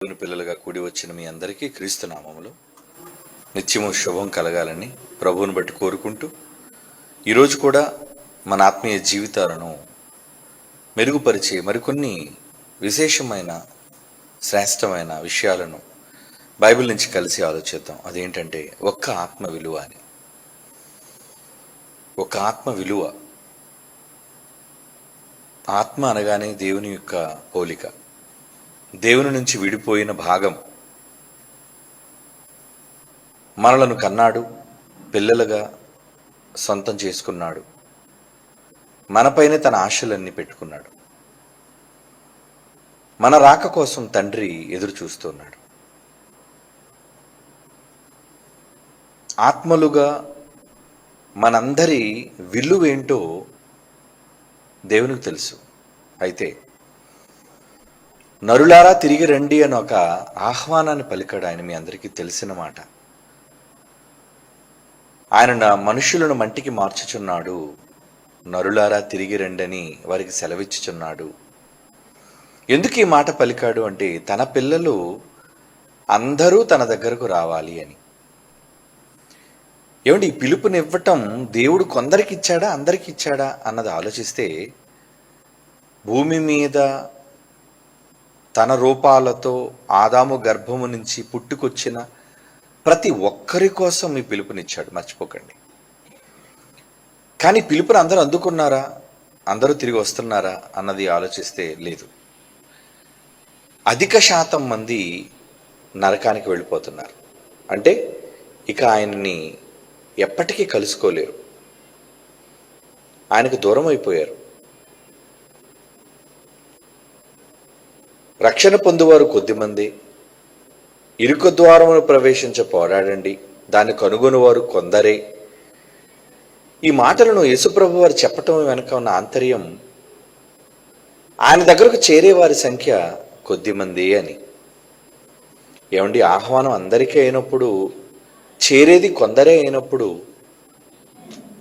దేవుని పిల్లలుగా కూడి వచ్చిన మీ అందరికీ క్రీస్తు నామములో నిత్యము శుభం కలగాలని ప్రభువుని బట్టి కోరుకుంటూ ఈరోజు కూడా మన ఆత్మీయ జీవితాలను మెరుగుపరిచే మరికొన్ని విశేషమైన శ్రేష్టమైన విషయాలను బైబిల్ నుంచి కలిసి ఆలోచిద్దాం. అదేంటంటే ఒక్క ఆత్మ విలువ అని. ఒక ఆత్మ విలువ. ఆత్మ అనగానే దేవుని యొక్క పోలిక, దేవుని నుంచి విడిపోయిన భాగం. మనలను కన్నాడు, పిల్లలుగా సొంతం చేసుకున్నాడు, మనపైనే తన ఆశలన్నీ పెట్టుకున్నాడు. మన రాక కోసం తండ్రి ఎదురు చూస్తున్నాడు. ఆత్మలుగా మనందరి విలువేంటో దేవునికి తెలుసు. అయితే నరులారా తిరిగి రండి అని ఒక ఆహ్వానాన్ని పలికాడు ఆయన. మీ అందరికీ తెలిసిన మాట. ఆయన మనుషులను మంటికి మార్చుచున్నాడు, నరులారా తిరిగి రండి అని వారికి సెలవిచ్చుచున్నాడు. ఎందుకు ఈ మాట పలికాడు అంటే తన పిల్లలు అందరూ తన దగ్గరకు రావాలి అని. ఏమంటే ఈ పిలుపునివ్వటం దేవుడు కొందరికి ఇచ్చాడా అందరికి ఇచ్చాడా అన్నది ఆలోచిస్తే, భూమి మీద తన రూపాలతో ఆదాము గర్భము నుంచి పుట్టుకొచ్చిన ప్రతి ఒక్కరి కోసం ఈ పిలుపునిచ్చాడు, మర్చిపోకండి. కానీ పిలుపుని అందరూ అందుకున్నారా, అందరూ తిరిగి వస్తున్నారా అన్నది ఆలోచిస్తే లేదు. అధిక శాతం మంది నరకానికి వెళ్ళిపోతున్నారు. అంటే ఇక ఆయన్ని ఎప్పటికీ కలుసుకోలేరు, ఆయనకు దూరం అయిపోయారు. రక్షణ పొందువారు కొద్దిమంది. ఇరుకు ద్వారమును ప్రవేశించ పోరాడండి, దాన్ని కనుగొనివారు కొందరే. ఈ మాటలను యేసుప్రభు వారు చెప్పటం వెనక ఉన్న ఆంతర్యం, ఆయన దగ్గరకు చేరేవారి సంఖ్య కొద్దిమంది అని. ఏమండి, ఆహ్వానం అందరికీ అయినప్పుడు, చేరేది కొందరే అయినప్పుడు,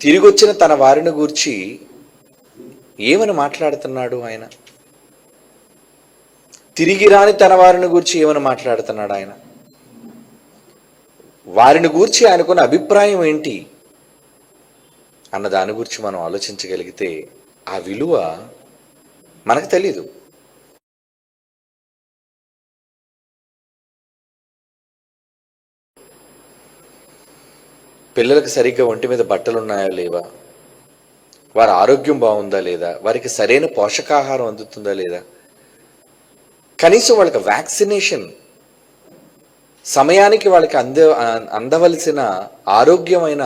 తిరిగి వచ్చిన తన వారిని గూర్చి ఏమని మాట్లాడుతున్నాడు ఆయన? తిరిగి రాని తన వారిని గూర్చి ఏమని మాట్లాడుతున్నాడు ఆయన? వారిని గూర్చి ఆయనకున్న అభిప్రాయం ఏంటి అన్న దాని గురించి మనం ఆలోచించగలిగితే ఆ విలువ మనకు తెలీదు. పిల్లలకు సరిగ్గా ఒంటి మీద బట్టలు ఉన్నాయా లేవా, వారి ఆరోగ్యం బాగుందా లేదా, వారికి సరైన పోషకాహారం అందుతుందా లేదా, కనీసం వాళ్ళకి వ్యాక్సినేషన్ సమయానికి వాళ్ళకి అందవలసిన ఆరోగ్యమైన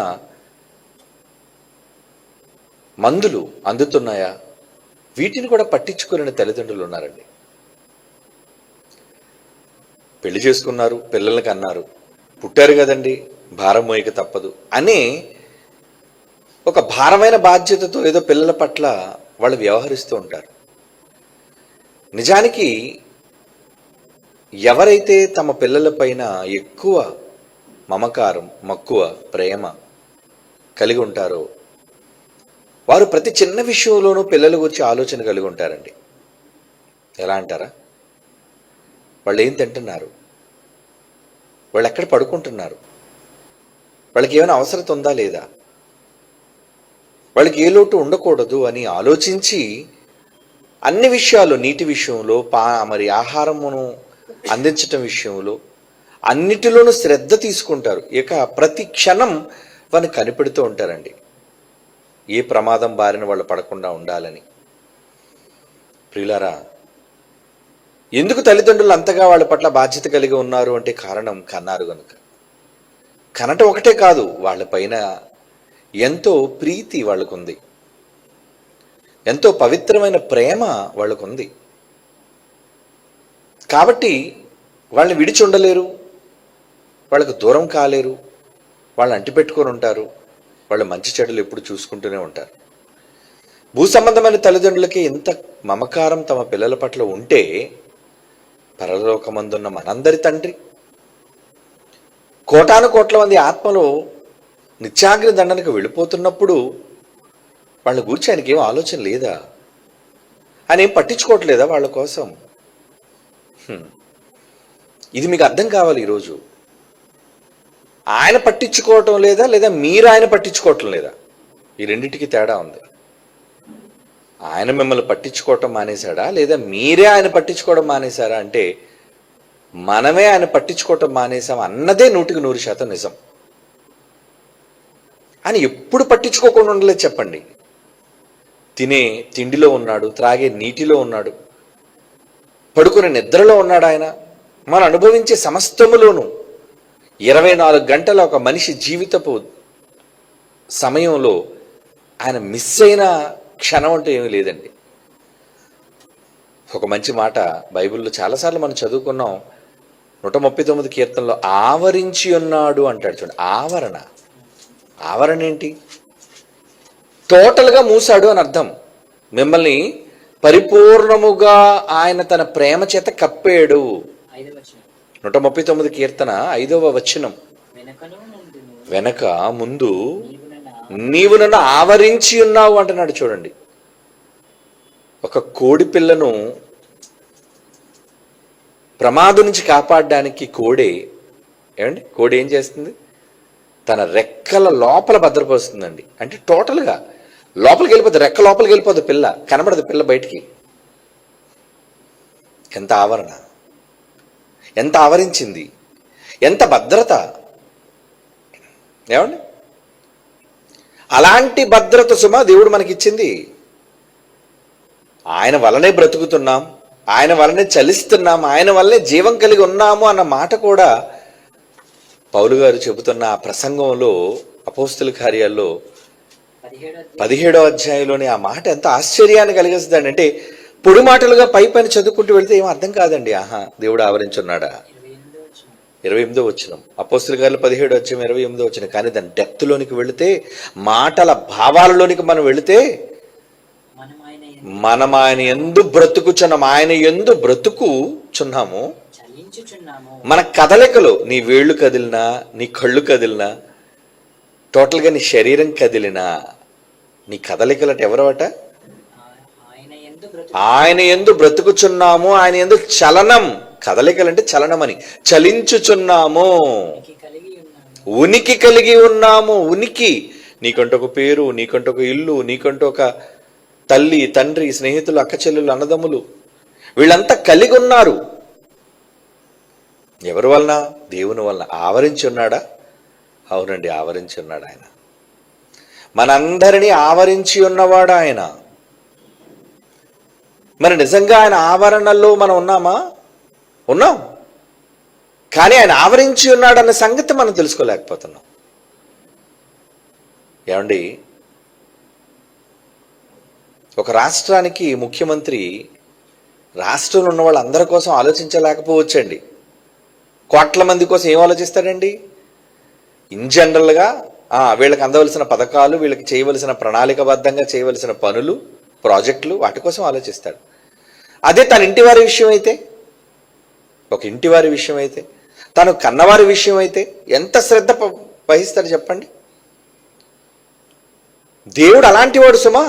మందులు అందుతున్నాయా, వీటిని కూడా పట్టించుకునే తల్లిదండ్రులు ఉన్నారండి. పెళ్లి చేసుకున్నారు, పిల్లలకి అన్నారు, పుట్టారు కదండి భారం మోయక తప్పదు అనే ఒక భారమైన బాధ్యతతో ఏదో పిల్లల పట్ల వాళ్ళు వ్యవహరిస్తూ ఉంటారు. నిజానికి ఎవరైతే తమ పిల్లల పైన ఎక్కువ మమకారం, మక్కువ, ప్రేమ కలిగి ఉంటారో వారు ప్రతి చిన్న విషయంలోనూ పిల్లల గురించి ఆలోచన కలిగి ఉంటారండి. ఎలా అంటారా? వాళ్ళు ఏం తింటున్నారు, వాళ్ళు ఎక్కడ పడుకుంటున్నారు, వాళ్ళకి ఏమైనా అవసరం ఉందా లేదా, వాళ్ళకి ఏ లోటు ఉండకూడదు అని ఆలోచించి అన్ని విషయాలు, నీటి విషయంలో, మరి ఆహారమును అందించటం విషయంలో అన్నిటిలోనూ శ్రద్ధ తీసుకుంటారు. ఇక ప్రతి క్షణం వారిని కనిపెడుతూ ఉంటారండి, ఏ ప్రమాదం బారిన వాళ్ళు పడకుండా ఉండాలని. ప్రియులారా, ఎందుకు తల్లిదండ్రులు అంతగా వాళ్ళ పట్ల బాధ్యత కలిగి ఉన్నారు అంటే కారణం కన్నారు కనుక. కనటం ఒకటే కాదు, వాళ్ళపైన ఎంతో ప్రీతి వాళ్ళకుంది, ఎంతో పవిత్రమైన ప్రేమ వాళ్ళకుంది. కాబట్టి వాళ్ళని విడిచి ఉండలేరు, వాళ్ళకు దూరం కాలేరు, వాళ్ళని అంటిపెట్టుకొని ఉంటారు, వాళ్ళ మంచి చెడులు ఎప్పుడు చూసుకుంటూనే ఉంటారు. భూ సంబంధమైన తల్లిదండ్రులకి ఇంత మమకారం తమ పిల్లల పట్ల ఉంటే పరలోకమందున్న మనందరి తండ్రి కోటాను కోట్ల మంది ఆత్మలో నిత్యాగ్ని దండనకు వెళ్ళిపోతున్నప్పుడు వాళ్ళ గురించి ఆయనకి ఏం ఆలోచన లేదా? ఆయన ఏం పట్టించుకోవట్లేదా వాళ్ళ కోసం? ఇది మీకు అర్థం కావాలి ఈరోజు. ఆయన పట్టించుకోవటం లేదా, లేదా మీరు ఆయన పట్టించుకోవటం లేదా, ఈ రెండింటికి తేడా ఉంది. ఆయన మిమ్మల్ని పట్టించుకోవటం మానేశాడా, లేదా మీరే ఆయన పట్టించుకోవడం మానేశారా అంటే మనమే ఆయన పట్టించుకోవటం మానేశాం అన్నదే 100% నిజం. ఆయన ఎప్పుడు పట్టించుకోకుండా ఉండలేదు చెప్పండి. తినే తిండిలో ఉన్నాడు, త్రాగే నీటిలో ఉన్నాడు, పడుకునే నిద్రలో ఉన్నాడు. ఆయన మనం అనుభవించే సమస్తములోనూ 24 గంటల ఒక మనిషి జీవితపు సమయంలో ఆయన మిస్ అయిన క్షణం అంటూ ఏమీ లేదండి. ఒక మంచి మాట బైబిల్లో చాలాసార్లు మనం చదువుకున్నాం. 139 కీర్తనలో ఆవరించి ఉన్నాడు అంటాడు చూడండి. ఆవరణ ఏంటి? టోటల్గా మూసాడు అని అర్థం. మిమ్మల్ని పరిపూర్ణముగా ఆయన తన ప్రేమ చేత కప్పాడు. 139 కీర్తన 5వ వచనం, వెనక ముందు నీవు నన్ను ఆవరించి ఉన్నావు అంటున్నాడు చూడండి. ఒక కోడి పిల్లను ప్రమాదం నుంచి కాపాడడానికి కోడి ఏం చేస్తుంది? తన రెక్కల లోపల భద్రపరుస్తుందండి. అంటే టోటల్గా లోపలికి వెళ్ళిపోతుంది, రెక్క లోపలికి వెళ్ళిపోతుంది, పిల్ల కనబడదు, పిల్ల బయటికి. ఎంత ఆవరణ, ఎంత ఆవరించింది, ఎంత భద్రత. ఏమండి, అలాంటి భద్రత సుమా దేవుడు మనకిచ్చింది. ఆయన వల్లనే బ్రతుకుతున్నాం, ఆయన వల్లనే చలిస్తున్నాం, ఆయన వల్లనే జీవం కలిగి ఉన్నాము అన్న మాట కూడా పౌలు గారు చెబుతున్న ఆ ప్రసంగంలో అపోస్తల కార్యాల్లో 17వ అధ్యాయంలోని ఆ మాట ఎంత ఆశ్చర్యాన్ని కలిగిస్తుందండి. అంటే పొడి మాటలుగా పైన చదువుకుంటూ వెళ్తే ఏం అర్థం కాదండి. దేవుడు ఆవరించున్నాడా. 28వ వచనం, అపోస్తల కార్యాలు 17వ అధ్యాయం 28వ వచనం. కానీ దాని డెప్త్లోనికి వెళితే, మాటల భావాలలోనికి మనం వెళితే, మనం ఆయన యందు బ్రతుకుచున్నాము, ఆయన యందు బ్రతుకుచున్నాము. మన కదలికలు, నీ వేళ్ళు కదిలినా, నీ కళ్ళు కదిలినా, టోటల్గా నీ శరీరం కదిలినా, నీ కదలికలట ఎవరవట? ఆయన యందు బ్రతుకుచున్నాము. ఆయన యందు చలనం, కదలికలంటే చలనం అని, చలించుచున్నాము, ఉనికి కలిగి ఉన్నాము. ఉనికి, నీకంటూ ఒక పేరు, నీకంటూ ఒక ఇల్లు, నీకంటూ ఒక తల్లి, తండ్రి, స్నేహితులు, అక్క చెల్లెలు, అన్నదమ్ములు, వీళ్ళంతా కలిగి ఉన్నారు. ఎవరి వలన? దేవుని వలన. ఆవరించి ఉన్నాడా? అవునండి, ఆవరించి ఉన్నాడు ఆయన. మనందరినీ ఆవరించి ఉన్నవాడు ఆయన. మరి నిజంగా ఆయన ఆవరణలో మనం ఉన్నామా? ఉన్నాం. కానీ ఆయన ఆవరించి ఉన్నాడన్న సంగతి మనం తెలుసుకోలేకపోతున్నాం. ఏమండి, ఒక రాష్ట్రానికి ముఖ్యమంత్రి రాష్ట్రంలో ఉన్న వాళ్ళందరి కోసం ఆలోచించలేకపోవచ్చండి. కోట్ల మంది కోసం ఏం ఆలోచిస్తాడండి? ఇన్ జనరల్గా వీళ్ళకి అందవలసిన పథకాలు, వీళ్ళకి చేయవలసిన ప్రణాళికబద్ధంగా చేయవలసిన పనులు, ప్రాజెక్టులు, వాటి కోసం ఆలోచిస్తాడు. అదే తన ఇంటివారి విషయం అయితే, ఒక ఇంటివారి విషయం అయితే, తను కన్నవారి విషయం అయితే ఎంత శ్రద్ధ వహిస్తాడు చెప్పండి. దేవుడు అలాంటి వాడు సుమా.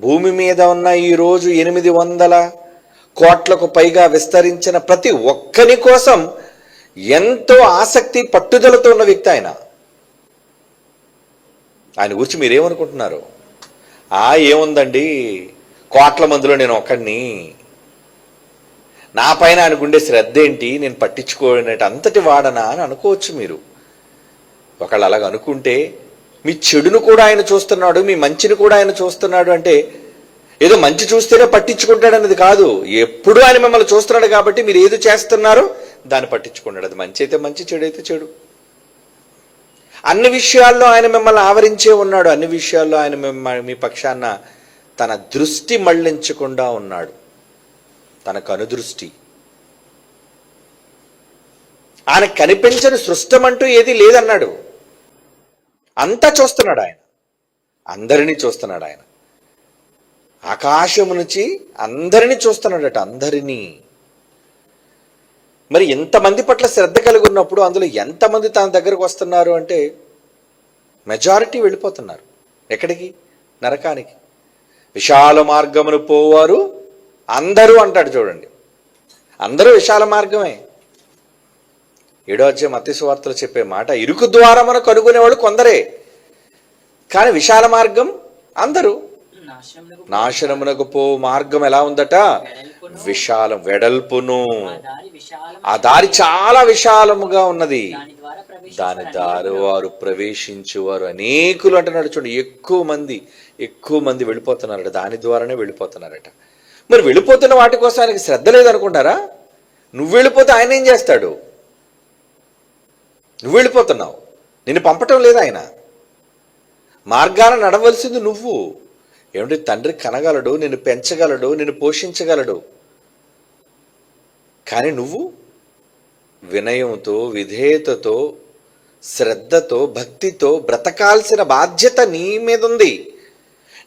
భూమి మీద ఉన్న ఈరోజు 800 కోట్లకు పైగా విస్తరించిన ప్రతి ఒక్కరి కోసం ఎంతో ఆసక్తి, పట్టుదలతో ఉన్న వ్యక్తి ఆయన. ఆయన గురించి మీరేమనుకుంటున్నారు? ఏముందండి, కోట్ల మందిలో నేను ఒక్కడిని, నా పైన ఆయనకుండే శ్రద్ధ ఏంటి, నేను పట్టించుకోనట్టు అంతటి వాడనా అని అనుకోవచ్చు మీరు. ఒకళ్ళు అలాగ అనుకుంటే, మీ చెడును కూడా ఆయన చూస్తున్నాడు, మీ మంచిని కూడా ఆయన చూస్తున్నాడు అంటే ఏదో మంచి చూస్తేనే పట్టించుకుంటాడు అనేది కాదు. ఎప్పుడు ఆయన మిమ్మల్ని చూస్తున్నాడు కాబట్టి మీరు ఏది చేస్తున్నారో దాన్ని పట్టించుకున్నాడు. అది మంచి అయితే మంచి, చెడు అయితే చెడు. అన్ని విషయాల్లో ఆయన మిమ్మల్ని ఆవరించే ఉన్నాడు. అన్ని విషయాల్లో ఆయన మీ పక్షాన తన దృష్టి మళ్లించకుండా ఉన్నాడు. తన కనుదృష్టి. ఆయన కనిపించని సృష్టమంటూ ఏది లేదన్నాడు. అంతా చూస్తున్నాడు ఆయన, అందరినీ చూస్తున్నాడు ఆయన. ఆకాశము నుంచి అందరినీ చూస్తున్నాడట, అందరినీ. మరి ఎంతమంది పట్ల శ్రద్ధ కలిగి ఉన్నప్పుడు అందులో ఎంతమంది తన దగ్గరకు వస్తున్నారు అంటే మెజారిటీ వెళ్ళిపోతున్నారు. ఎక్కడికి? నరకానికి. విశాల మార్గమును పోవారు అందరూ అంటాడు చూడండి. అందరూ విశాల మార్గమే. 7వ అధ్యాయం మత్తయి సువార్తలో చెప్పే మాట, ఇరుకు ద్వారమును కనుగొనేవాళ్ళు కొందరే, కానీ విశాల మార్గం అందరూ. నాశనమునకు పో మార్గం ఎలా ఉందట? విశాలం, వెడల్పును. ఆ దారి చాలా విశాలముగా ఉన్నది, దాని దారి వారు ప్రవేశించువారు అనేకులు అంటున్నాడు. చూడండి, ఎక్కువ మంది వెళ్ళిపోతున్నారట, దాని ద్వారానే వెళ్ళిపోతున్నారట. మరి వెళ్ళిపోతున్న వాటి కోసం ఆయనకి శ్రద్ధ లేదనుకుంటారా? నువ్వు వెళ్ళిపోతే ఆయన ఏం చేస్తాడు? నువ్వు వెళ్ళిపోతున్నావు, నిన్ను పంపటం లేదు ఆయన. మార్గాన నడవలసింది నువ్వు. ఏమిటి, తండ్రి కనగలడు, నిన్ను పెంచగలడు, నిన్ను పోషించగలడు. కానీ నువ్వు వినయంతో, విధేయతతో, శ్రద్ధతో, భక్తితో బ్రతకాల్సిన బాధ్యత నీ మీద ఉంది.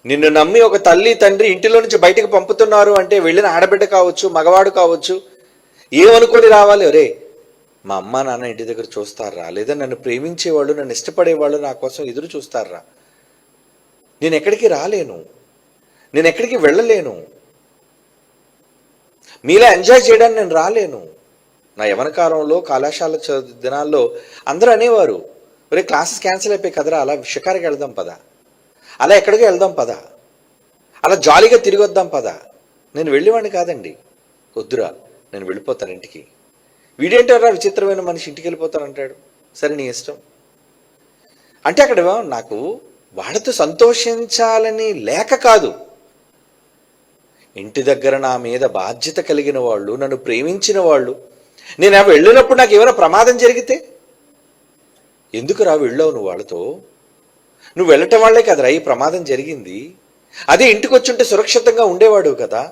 నిన్ను నమ్మి ఒక తల్లి తండ్రి ఇంటిలో నుంచి బయటకు పంపుతున్నారు అంటే, వెళ్ళిన ఆడబిడ్డ కావచ్చు, మగవాడు కావచ్చు, ఏమనుకొని రావాలి? ఒరే, మా అమ్మ నాన్న ఇంటి దగ్గర చూస్తారా, లేదా నన్ను ప్రేమించేవాళ్ళు, నన్ను ఇష్టపడేవాళ్ళు నా కోసం ఎదురు చూస్తారా? నేను ఎక్కడికి రాలేను, నేను ఎక్కడికి వెళ్ళలేను, మీలా ఎంజాయ్ చేయడానికి నేను రాలేను. నా యవన కాలంలో, కళాశాల దినాల్లో అందరూ అనేవారు, ఒరే క్లాసెస్ క్యాన్సిల్ అయిపోయి కదరా, అలా షికారికి వెళ్దాం పదా, అలా ఎక్కడికి వెళ్దాం పదా, అలా జాలీగా తిరిగి వద్దాం పదా. నేను వెళ్ళేవాడిని కాదండి. వద్దురా, నేను వెళ్ళిపోతాను ఇంటికి. వీడేంటారా విచిత్రమైన మనిషి, ఇంటికి వెళ్ళిపోతానంటాడు. సరే నీ ఇష్టం అంటే, అక్కడ నాకు వాళ్ళతో సంతోషించాలని లేక కాదు, ఇంటి దగ్గర నా మీద బాధ్యత కలిగిన వాళ్ళు, నన్ను ప్రేమించిన వాళ్ళు, నేను వెళ్ళినప్పుడు నాకు ఏమైనా ప్రమాదం జరిగితే ఎందుకురా వెళ్ళావు నువ్వు వాళ్ళతో? నువ్వు వెళ్ళటం వాళ్ళే కదరా ఈ ప్రమాదం జరిగింది. అదే ఇంటికి వచ్చుంటే సురక్షితంగా ఉండేవాడు కదా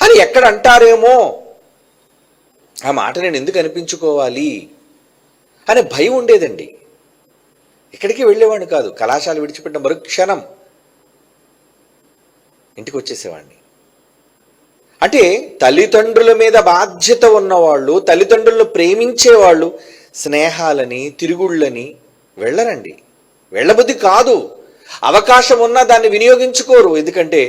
అని ఎక్కడ అంటారేమో, ఆ మాట నేను ఎందుకు అనిపించుకోవాలి అనే భయం ఉండేదండి. ఎక్కడికి వెళ్ళేవాడిని కాదు. కళాశాల విడిచిపెట్టిన మరుక్షణం ఇంటికి వచ్చేసేవాడిని. అంటే తల్లిదండ్రుల మీద బాధ్యత ఉన్నవాళ్ళు, తల్లిదండ్రులను ప్రేమించేవాళ్ళు స్నేహాలని, తిరుగుళ్ళని వెళ్ళరండి. వెళ్ళబుద్ధి కాదు. అవకాశం ఉన్నా దాన్ని వినియోగించుకోరు. ఎందుకంటే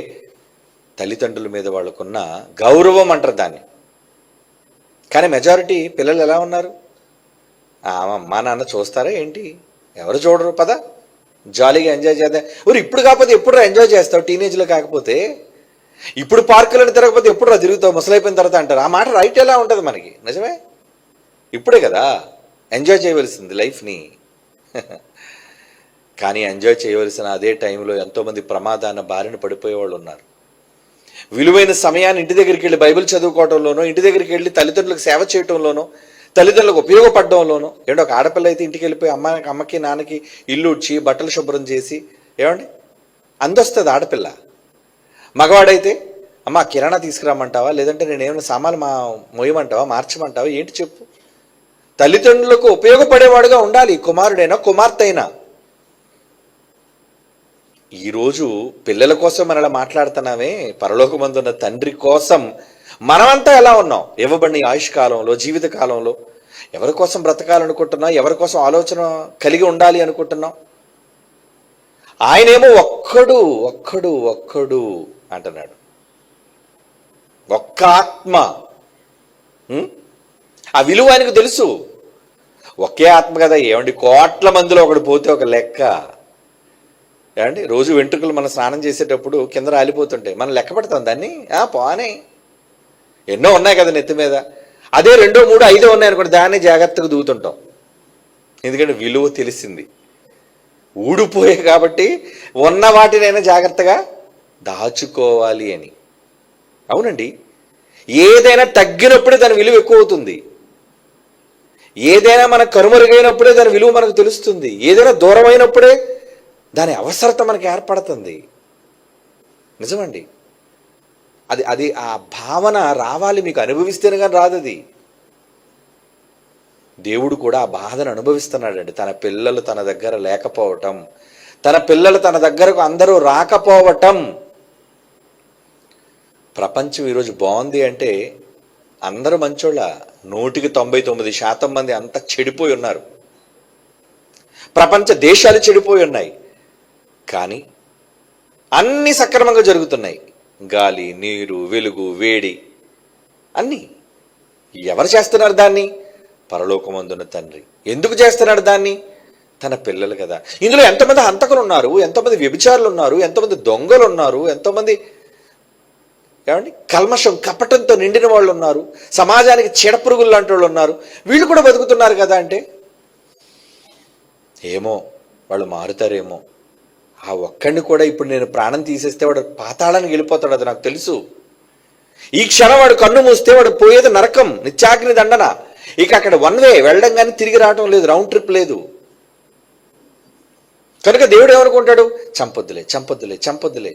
తల్లిదండ్రుల మీద వాళ్ళకున్న గౌరవం అంటారు దాన్ని. కానీ మెజారిటీ పిల్లలు ఎలా ఉన్నారు? అమ్మా నాన్న చూస్తారా ఏంటి? ఎవరు చూడరు, పద జాలీగా ఎంజాయ్ చేద్దాం. ఇప్పుడు కాకపోతే ఎప్పుడు ఎంజాయ్ చేస్తావు? టీనేజ్లో కాకపోతే ఇప్పుడు పార్కులను తిరగకపోతే ఎప్పుడు తిరుగుతావు ముసలైపోయిన తర్వాత అంటారు. ఆ మాట రైట్ ఎలా ఉంటుంది మనకి? నిజమే, ఇప్పుడే కదా ఎంజాయ్ చేయవలసింది లైఫ్ని. కానీ ఎంజాయ్ చేయవలసిన అదే టైంలో ఎంతోమంది ప్రమాదాన్ని బారిన పడిపోయేవాళ్ళు ఉన్నారు. విలువైన సమయాన్ని ఇంటి దగ్గరికి వెళ్ళి బైబిల్ చదువుకోవడంలోనో, ఇంటి దగ్గరికి వెళ్ళి తల్లిదండ్రులకు సేవ చేయడంలోనో, తల్లిదండ్రులకు ఉపయోగపడడంలోనో. ఏమంటే ఒక ఆడపిల్ల అయితే ఇంటికి వెళ్ళిపోయి అమ్మకి నాన్నకి ఇల్లు ఉడ్చి బట్టలు శుభ్రం చేసి ఏమండి అందొస్తుంది ఆడపిల్ల. మగవాడైతే అమ్మ కిరాణా తీసుకురామంటావా, లేదంటే నేను ఏమైనా సామాన్లు మోయమంటావా, మార్చమంటావా, ఏంటి చెప్పు. తల్లిదండ్రులకు ఉపయోగపడేవాడుగా ఉండాలి కుమారుడైనా కుమార్తె అయినా. ఈరోజు పిల్లల కోసం మనం అలా మాట్లాడుతున్నామే, పరలోకమందున్న తండ్రి కోసం మనమంతా ఎలా ఉన్నాం? ఇవ్వబడిన ఆయుష్ కాలంలో, జీవిత కాలంలో ఎవరి కోసం బ్రతకాలనుకుంటున్నాం, ఎవరి కోసం ఆలోచన కలిగి ఉండాలి అనుకుంటున్నాం? ఆయనేమో ఒక్కడు ఒక్కడు ఒక్కడు అంటున్నాడు. ఒక్క ఆత్మ. ఆ విలువ ఆయనకు తెలుసు. ఒకే ఆత్మ కదా. ఏమండి, కోట్ల మందిలో ఒకడు పోతే ఒక లెక్క. ఏమండి, రోజు వెంట్రుకలు మనం స్నానం చేసేటప్పుడు కింద రాలిపోతుంటాయి, మనం లెక్క పెడతాం దాన్ని. పోనే ఎన్నో ఉన్నాయి కదా నెత్తి మీద. అదే 2, 3, 5 ఉన్నాయి అనుకోండి, దాన్ని జాగ్రత్తగా దూతుంటాం. ఎందుకంటే విలువ తెలిసింది. ఊడిపోయే కాబట్టి ఉన్న వాటినైనా జాగ్రత్తగా దాచుకోవాలి అని. అవునండి, ఏదైనా తగ్గినప్పుడే దాని విలువ ఎక్కువ అవుతుంది. ఏదైనా మనకు కనుమరుగైనప్పుడే దాని విలువ మనకు తెలుస్తుంది. ఏదైనా దూరం అయినప్పుడే దాని అవసరత మనకి ఏర్పడుతుంది. నిజమండి. అది ఆ భావన రావాలి మీకు. అనుభవిస్తేనే కానీ రాదు అది. దేవుడు కూడా ఆ బాధను అనుభవిస్తున్నాడండి. తన పిల్లలు తన దగ్గర లేకపోవటం, తన పిల్లలు తన దగ్గరకు అందరూ రాకపోవటం. ప్రపంచం ఈరోజు బాగుంది అంటే అందరూ మంచోళ్ళ. 99% మంది అంతా చెడిపోయి ఉన్నారు. ప్రపంచ దేశాలు చెడిపోయి ఉన్నాయి. కానీ అన్నీ సక్రమంగా జరుగుతున్నాయి. గాలి, నీరు, వెలుగు, వేడి అన్నీ. ఎవరు చేస్తున్నారు దాన్ని? పరలోకమందున్న తండ్రి. ఎందుకు చేస్తున్నాడు దాన్ని? తన పిల్లలు కదా. ఇందులో ఎంతమంది హంతకులు ఉన్నారు, ఎంతమంది వ్యభిచారులు ఉన్నారు, ఎంతమంది దొంగలు ఉన్నారు, ఎంతమంది ఏమండి కల్మషం కపటంతో నిండిన వాళ్ళు ఉన్నారు, సమాజానికి చీడపురుగులు లాంటి వాళ్ళు ఉన్నారు. వీళ్ళు కూడా బతుకుతున్నారు కదా అంటే ఏమో వాళ్ళు మారుతారేమో. ఆ ఒక్కడిని కూడా ఇప్పుడు నేను ప్రాణం తీసేస్తే వాడు పాతాళానికి వెళ్ళిపోతాడు, అది నాకు తెలుసు. ఈ క్షణం వాడు కన్ను మూస్తే వాడు పోయేది నరకం, నిత్యాగ్ని దండన. ఇక అక్కడ వన్ వే వెళ్ళడం కానీ తిరిగి రావడం లేదు, రౌండ్ ట్రిప్ లేదు. కనుక దేవుడు ఏమనుకుంటాడు? చంపొద్దులే చంపొద్దులే చంపొద్దులే.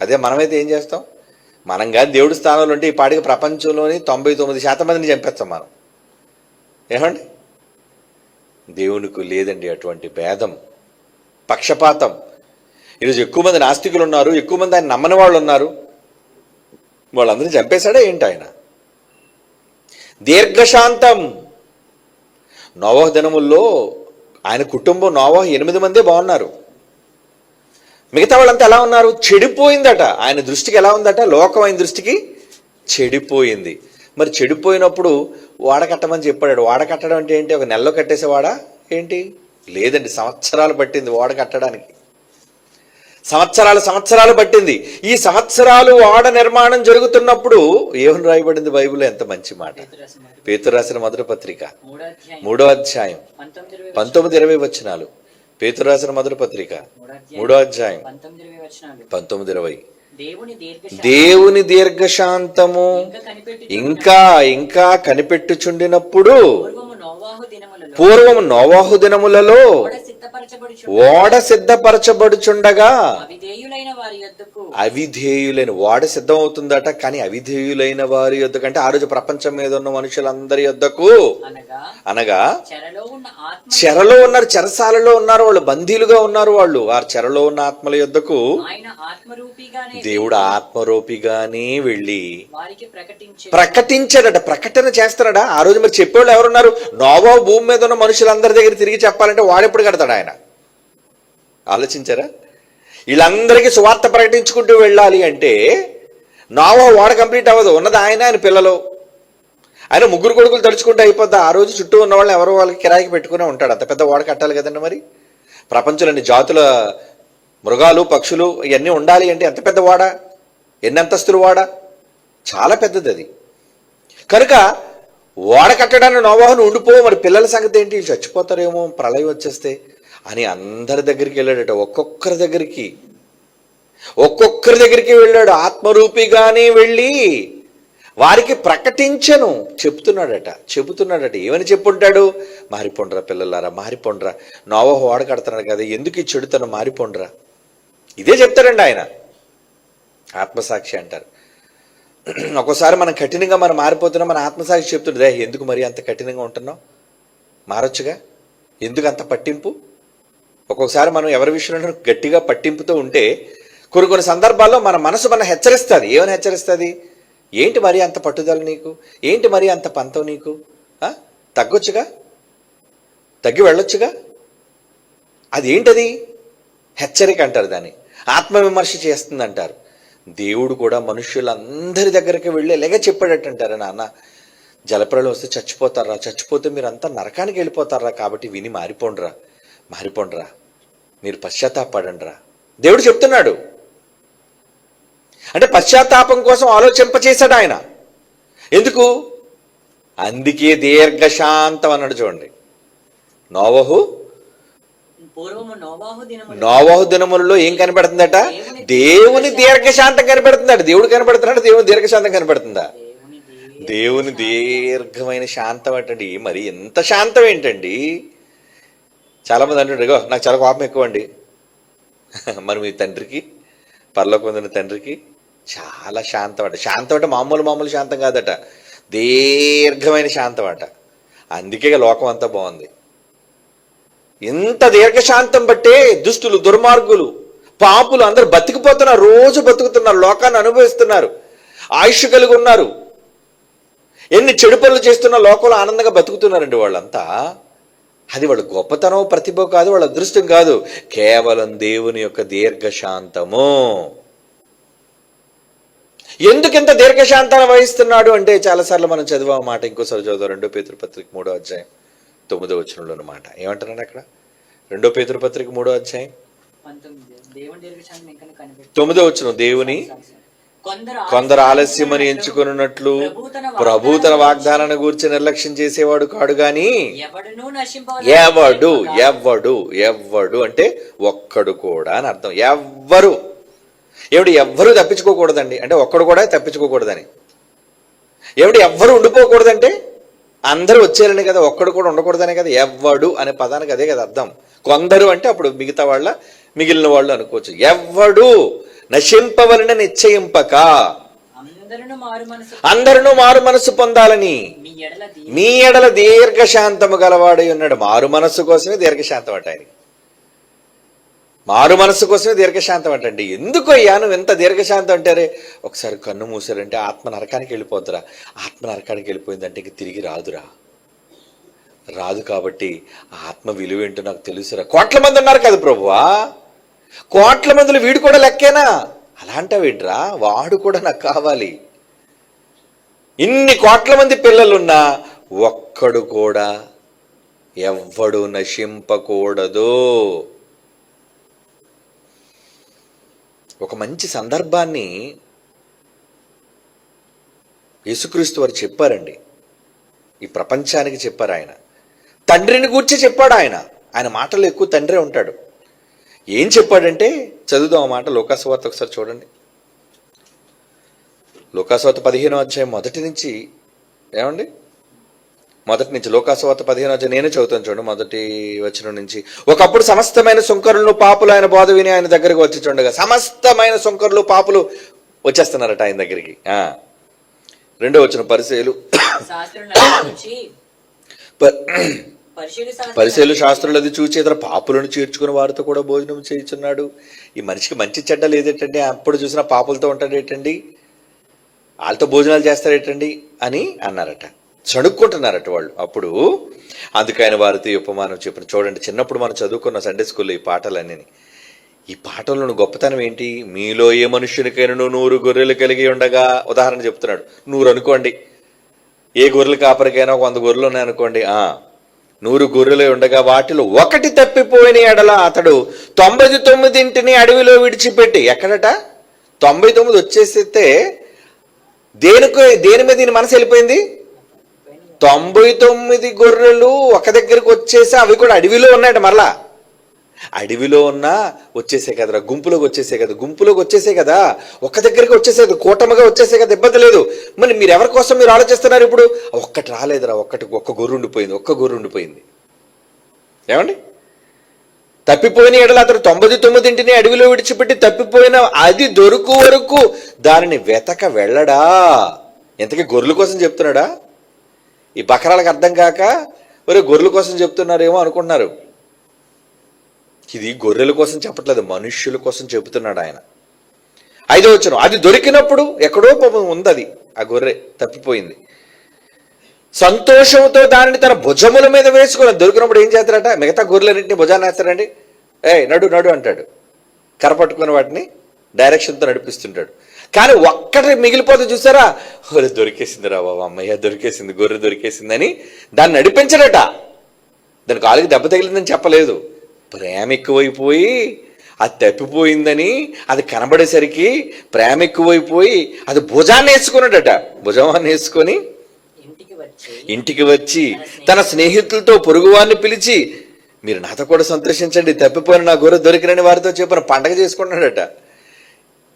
అదే మనమైతే ఏం చేస్తాం? మనం కానీ దేవుడి స్థానంలో ఉంటే ఈ పాటికి ప్రపంచంలోని 99% మందిని చంపేస్తాం మనం. ఏమండి? దేవునికి లేదండి అటువంటి భేదం, పక్షపాతం. ఈరోజు ఎక్కువ మంది నాస్తికులు ఉన్నారు, ఎక్కువ మంది ఆయన నమ్మని వాళ్ళు ఉన్నారు. వాళ్ళందరినీ చంపేశాడా ఏంటి ఆయన? దీర్ఘశాంతం. నోవహు దినముల్లో ఆయన కుటుంబం నోవహు 8 మందే బాగున్నారు. మిగతా వాళ్ళంతా ఎలా ఉన్నారు? చెడిపోయిందట. ఆయన దృష్టికి ఎలా ఉందట? లోకం ఆయన దృష్టికి చెడిపోయింది. మరి చెడిపోయినప్పుడు వాడ కట్టమని చెప్పాడు. వాడ కట్టడం అంటే ఏంటి? ఒక నెలలో కట్టేసేవాడా ఏంటి? లేదండి, సంవత్సరాలు పట్టింది వాడ కట్టడానికి. సంవత్సరాలు పట్టింది. ఈ సంవత్సరాలు వాడ నిర్మాణం జరుగుతున్నప్పుడు ఏమని రాయబడింది బైబిల్లో? ఎంత మంచి మాట. పేతురు రాసిన మొదటి పత్రిక 3వ అధ్యాయం 19-20 వచనాలు. పేతురు రాసిన మొదటి పత్రిక 3వ అధ్యాయం 19-20. దేవుని దీర్ఘశాంతము ఇంకా ఇంకా కనిపెట్టుచుండినప్పుడు పూర్వము నోవాహు దినములలో ఓడ సిద్ధపరచబడుచుండగా అవిధేయులైన ఓడ సిద్ధం అవుతుందట, కానీ అవిధేయులైన వారి యొద్దకు, అంటే ఆ రోజు ప్రపంచం మీద ఉన్న మనుషులందరి యొద్దకు, అనగా చెరలో ఉన్నారు, చెరసాలలో ఉన్నారు వాళ్ళు, బందీలుగా ఉన్నారు వాళ్ళు. ఆ చెరలో ఉన్న ఆత్మల యొద్దకు దేవుడు ఆత్మరూపిగానే వెళ్ళి ప్రకటించాడట. ప్రకటన చేస్తాడట ఆ రోజు. మరి చెప్పేవాళ్ళు ఎవరున్నారు? నోవహు భూమి మీద ఉన్న మనుషులందరి దగ్గర తిరిగి చెప్పాలంటే వాడెప్పుడు కడతాడు ఆయన? ఆలోచించారా? వీళ్ళందరికీ సువార్త ప్రకటించుకుంటూ వెళ్ళాలి అంటే నోవహు వాడ కంప్లీట్ అవ్వదు. ఉన్నది ఆయన పిల్లలు. ఆయన 3 కొడుకులు తలుచుకుంటూ అయిపోద్ది. ఆ రోజు చుట్టూ ఉన్న వాళ్ళని ఎవరో వాళ్ళకి కిరాయికి పెట్టుకునే ఉంటాడు. అంత పెద్ద వాడ కట్టాలి కదండి. మరి ప్రపంచంలోని జాతుల మృగాలు పక్షులు ఇవన్నీ ఉండాలి అంటే ఎంత పెద్ద వాడ, ఎన్ని అంతస్తులు వాడ, చాలా పెద్దది అది. కనుక ఓడ కట్టడానికి నోవాహును ఉండిపో, మరి పిల్లల సంగతి ఏంటి? చచ్చిపోతారేమో ప్రళయం వచ్చేస్తే అని అందరి దగ్గరికి వెళ్ళాడట. ఒక్కొక్కరి దగ్గరికి వెళ్ళాడు. ఆత్మరూపిగానే వెళ్ళి వారికి ప్రకటించను చెబుతున్నాడట. ఏమని చెప్పుంటాడు? మారిపోండ్రా పిల్లలారా, మారిపోండ్రా. నోవాహు ఓడ కడుతున్నాడు కదా, ఎందుకు ఈ చెడుతనం, మారిపోండ్రా. ఇదే చెప్తాడండి ఆయన. ఆత్మసాక్షి అంటారు. ఒక్కోసారి మనం కఠినంగా మనం మారిపోతున్నాం, మన ఆత్మసాక్షి చెప్తుండే, ఎందుకు మరి అంత కఠినంగా ఉంటున్నావు, మారొచ్చుగా, ఎందుకు అంత పట్టింపు. ఒక్కొక్కసారి మనం ఎవరి విషయంలో గట్టిగా పట్టింపుతో ఉంటే కొన్ని సందర్భాల్లో మన మనసు మనం హెచ్చరిస్తుంది. ఏమని హెచ్చరిస్తుంది? ఏంటి మరి అంత పట్టుదల నీకు, ఏంటి మరి అంత పంతం నీకు, తగ్గొచ్చుగా, తగ్గి వెళ్ళొచ్చుగా. అదేంటది? హెచ్చరిక అంటారు దాన్ని. ఆత్మవిమర్శ చేస్తుందంటారు. దేవుడు కూడా మనుషులందరి దగ్గరికి వెళ్ళి ఎలాగే చెప్పాడటంటారా, నాన్న జలప్రళయం వస్తే చచ్చిపోతారా, చచ్చిపోతే మీరు అంతా నరకానికి వెళ్ళిపోతారా, కాబట్టి విని మారిపోండ్రా, మీరు పశ్చాత్తాపడండిరా. దేవుడు చెప్తున్నాడు. అంటే పశ్చాత్తాపం కోసం ఆలోచింపచేశాడు ఆయన. ఎందుకు? అందుకే దీర్ఘశాంతం అన్నాడు. చూడండి, నోవాహు దినములలో ఏం కనబడుతుందట? దేవుని దీర్ఘశాంతం కనబడుతుందట. దేవుడు కనబడుతున్నాడు, దేవుని దీర్ఘశాంతం కనబడుతుందా? దేవుని దీర్ఘమైన శాంతం అంటండి. మరి ఎంత శాంతం ఏంటండి? చాలా మంది అంటుండే, నాకు చాలా కోపం ఎక్కువ అండి. మరి మీ తండ్రికి, పరలోకమందున్న తండ్రికి చాలా శాంతం అట. శాంతం అంటే మామూలు శాంతం కాదట, దీర్ఘమైన శాంతం అట. అందుకే లోకం అంతా బాగుంది. ఇంత దీర్ఘశాంతం బట్టే దుష్టులు, దుర్మార్గులు, పాపులు అందరూ బతికిపోతున్నారు, రోజు బతుకుతున్నారు, లోకాన్ని అనుభవిస్తున్నారు, ఆయుష్ కలిగి ఉన్నారు. ఎన్ని చెడు పనులు చేస్తున్నా లోకంలో ఆనందంగా బతుకుతున్నారండి వాళ్ళంతా. అది వాళ్ళ గొప్పతనం, ప్రతిభ కాదు, వాళ్ళ అదృష్టం కాదు, కేవలం దేవుని యొక్క దీర్ఘశాంతము. ఎందుకు ఇంత దీర్ఘశాంతాన్ని వహిస్తున్నాడు అంటే చాలాసార్లు మనం చదివా మాట, ఇంకోసారి చదువు 2 పేతురు పత్రిక 3వ అధ్యాయం 9వ వచనంలోని మాట ఏమంటున్నాడు అక్కడ? 2 పేతురు పత్రిక 3వ అధ్యాయం 9వ వచనం, దేవుని కొందరు ఆలస్యమని ఎంచుకున్నట్లు ప్రభు తన వాగ్దానాన్ని గూర్చి నిర్లక్ష్యం చేసేవాడు కాడు గాని ఎవ్వడు అంటే ఒక్కడు కూడా అని అర్థం. ఎవ్వరు తప్పించుకోకూడదండి అంటే ఒక్కడు కూడా తప్పించుకోకూడదని. ఎవ్వరు ఉండిపోకూడదంటే అందరూ వచ్చేయాలని కదా, ఒక్కడు కూడా ఉండకూడదనే కదా ఎవ్వడు అనే పదానికి అదే కదా అర్థం. కొందరు అంటే అప్పుడు మిగిలిన వాళ్ళు అనుకోవచ్చు. ఎవ్వడు నశింపవలన నిశ్చయింపక అందరూ మారు మనసు పొందాలని మీ ఎడల దీర్ఘశాంతము గలవాడై ఉన్నాడు. మారు మనస్సు కోసమే దీర్ఘశాంతం అంట ఆయనకి. మారు మనస్సు కోసమే దీర్ఘశాంతం అంటండి. ఎందుకు అయ్యా నువ్వు ఎంత దీర్ఘశాంతం అంటారే? ఒకసారి కన్ను మూసారంటే ఆత్మ నరకానికి వెళ్ళిపోద్దురా. ఆత్మ నరకానికి వెళ్ళిపోయిందంటే ఇంక తిరిగి రాదు. కాబట్టి ఆత్మ విలువ ఏంటో నాకు తెలుసురా. కోట్ల మంది ఉన్నారు కదా ప్రభువా, కోట్ల మందిలో వీడు కూడా లెక్కేనా? అలాంటివేంట్రా, వాడు కూడా నాకు కావాలి. ఇన్ని కోట్ల మంది పిల్లలున్నా ఒక్కడు కూడా ఎవ్వడు నశింపకూడదు. ఒక మంచి సందర్భాన్ని యేసుక్రీస్తు వారు చెప్పారండి. ఈ ప్రపంచానికి చెప్పారు. ఆయన తండ్రిని గూర్చి చెప్పాడు. ఆయన మాటలు ఎక్కువ తండ్రే ఉంటాడు. ఏం చెప్పాడంటే చదువుదాం ఆ మాట. లోకాసువార్త ఒకసారి చూడండి. లోకాసువార్త 15వ అధ్యాయం మొదటి నుంచి లోకాసువార్త 15వ అధ్యాయం నేనే చదువుతాను చూడండి. మొదటి వచనం నుంచి. ఒకప్పుడు సమస్తమైన సుంకరులు పాపులు ఆయన బోధ విని ఆయన దగ్గరికి వచ్చి చూడగా, సమస్తమైన సుంకరులు పాపులు వచ్చేస్తున్నారట ఆయన దగ్గరికి. 2వ వచనం, పరిసయ్యులు శాస్త్రులు అది చూచి ఇతర పాపులను చేర్చుకుని వారితో కూడా భోజనం చేయించున్నాడు. ఈ మనిషికి మంచి చెడ్డ లేదేటండి, అప్పుడు చూసిన పాపులతో ఉంటాడేటండి, వాళ్ళతో భోజనాలు చేస్తారేటండి అని అన్నారట. చడుక్కుంటున్నారట వాళ్ళు. అప్పుడు అందుకైన వారితో ఉపమానం చెప్పిన. చూడండి, చిన్నప్పుడు మనం చదువుకున్న సండే స్కూల్లో ఈ పాటలన్నీ. ఈ పాటలను గొప్పతనం ఏంటి? మీలో ఏ మనుష్యునికైనా 100 గొర్రెలు కలిగి ఉండగా, ఉదాహరణ చెప్తున్నాడు, 100 అనుకోండి, ఏ గొర్రెలు కాపరికైనా 100 గొర్రెలు ఉన్నాయనుకోండి. 100 గొర్రెలు ఉండగా వాటిలో ఒకటి తప్పిపోయిన ఎడల అతడు 99 అడవిలో విడిచిపెట్టి, ఎక్కడట 99 వచ్చేస్తే దేని మీద దీని మనసు వెళ్ళిపోయింది? 99 గొర్రెలు ఒక దగ్గరకు వచ్చేసి అవి కూడా అడవిలో ఉన్నాయట. మరలా అడవిలో ఉన్నా వచ్చేసే కదరా, గుంపులోకి వచ్చేసే కదా, ఒక దగ్గరికి వచ్చేసేది, కూటమిగా వచ్చేసే కదా, ఇబ్బంది లేదు. మరి మీరు ఎవరి కోసం మీరు ఆలోచిస్తున్నారు ఇప్పుడు? ఒక్కటి రాలేదురా, ఒక్క గొర్రె ఉండిపోయింది. ఏమండి? తప్పిపోయిన ఎడల అతను 99 అడవిలో విడిచిపెట్టి తప్పిపోయిన అది దొరుకు వరకు దానిని వెతక వెళ్ళడా. ఎంతకీ గొర్రెల కోసం చెప్తున్నాడా? ఈ బకరాలకు అర్థం కాక ఒరే గొర్రెల కోసం చెప్తున్నారేమో అనుకుంటున్నారు. ఇది గొర్రెల కోసం చెప్పట్లేదు, మనుష్యుల కోసం చెబుతున్నాడు ఆయన. 5వ వచనం, అది దొరికినప్పుడు ఎక్కడో ఉంది, అది ఆ గొర్రె తప్పిపోయింది. సంతోషంతో దానిని తన భుజముల మీద వేసుకుని, దొరికినప్పుడు ఏం చేస్తారట? మిగతా గొర్రెలన్నింటినీ భుజాన్ని వేస్తారండి. నడు అంటాడు. కరపట్టుకుని వాటిని డైరెక్షన్తో నడిపిస్తుంటాడు. కానీ ఒక్కటి మిగిలిపోతే చూసారా, దొరికేసింది రా బాబా, అమ్మయ్య దొరికేసింది, గొర్రె దొరికేసిందని దాన్ని నడిపించడట. దాని కాలుకి దెబ్బ తగిలిందని చెప్పలేదు. ప్రేమ ఎక్కువైపోయి అది తప్పిపోయిందని అది కనబడేసరికి ప్రేమ ఎక్కువైపోయి అది భుజాన్ని వేసుకున్నాడట. భుజాన్ని వేసుకొని ఇంటికి వచ్చి తన స్నేహితులతో పొరుగువారిని పిలిచి, మీరు నాతో కూడా సంతోషించండి, తప్పిపోయిన నా గొర్రె దొరికినని వారితో చెప్పిన పండగ చేసుకుంటున్నాడట.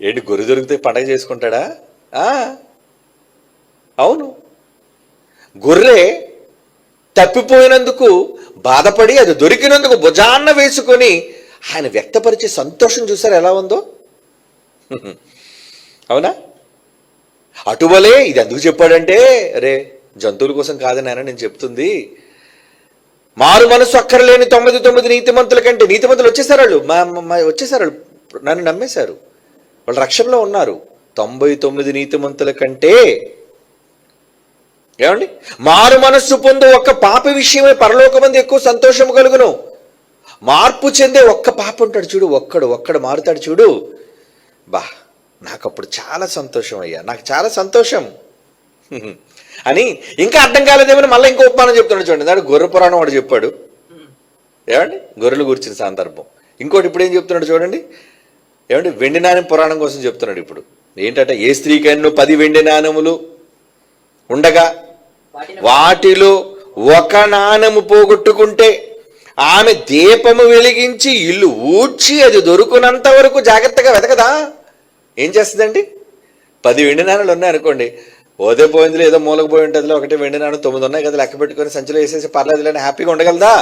ఏంటి, గొర్రె దొరికితే పండగ చేసుకుంటాడా? అవును. గొర్రె తప్పిపోయినందుకు బాధపడి అది దొరికినందుకు భుజాన్న వేసుకొని ఆయన వ్యక్తపరిచే సంతోషం చూసారు ఎలా ఉందో. అవునా? అటువలే ఇది ఎందుకు చెప్పాడంటే, అరే జంతువుల కోసం కాదని నేను చెప్తుంది, మారు మనసు అక్కర్లేని 99 నీతిమంతుల కంటే, నీతిమంతులు వచ్చేసారు, వాళ్ళు నన్ను నమ్మేశారు, వాళ్ళు రక్షణలో ఉన్నారు. 99 నీతిమంతుల కంటే ఏమండి మారు మనస్సు పొందు ఒక్క పాప విషయమై పరలోకమందు ఎక్కువ సంతోషం కలుగును. మార్పు చెందే ఒక్క పాప ఉంటాడు చూడు, ఒక్కడు మారుతాడు చూడు. నాకు అప్పుడు చాలా సంతోషం అయ్యా, నాకు చాలా సంతోషం అని. ఇంకా అర్థం కాలేదేమని మళ్ళీ ఇంకో ఉపమానం చెప్తున్నాడు చూడండి. దాడు గొర్రె పురాణం వాడు చెప్పాడు, ఏమండి, గొర్రెలు గురించిన సందర్భం. ఇంకోటి ఇప్పుడు ఏం చెప్తున్నాడు చూడండి, ఏమంటే వెండి నాణ్యం పురాణం కోసం చెప్తున్నాడు. ఇప్పుడు ఏంటంటే, ఏ స్త్రీకైనా 10 వెండి నాణములు ఉండగా వాటిలో ఒక నాణము పోగొట్టుకుంటే ఆమె దీపము వెలిగించి ఇల్లు ఊడ్చి అది దొరుకునంత వరకు జాగ్రత్తగా వెతకదా? ఏం చేస్తుందండి? 10 వెండి నాణాలు ఉన్నాయనుకోండి, ఓదే పోయింది ఏదో మూలకు పోయి ఉంటుంది, ఒకటి వెండి నాణం 9 ఉన్నాయి కదా, లెక్క పెట్టుకొని సంచిలో వేసేసి పర్లేదులేని హ్యాపీగా ఉండగలదా?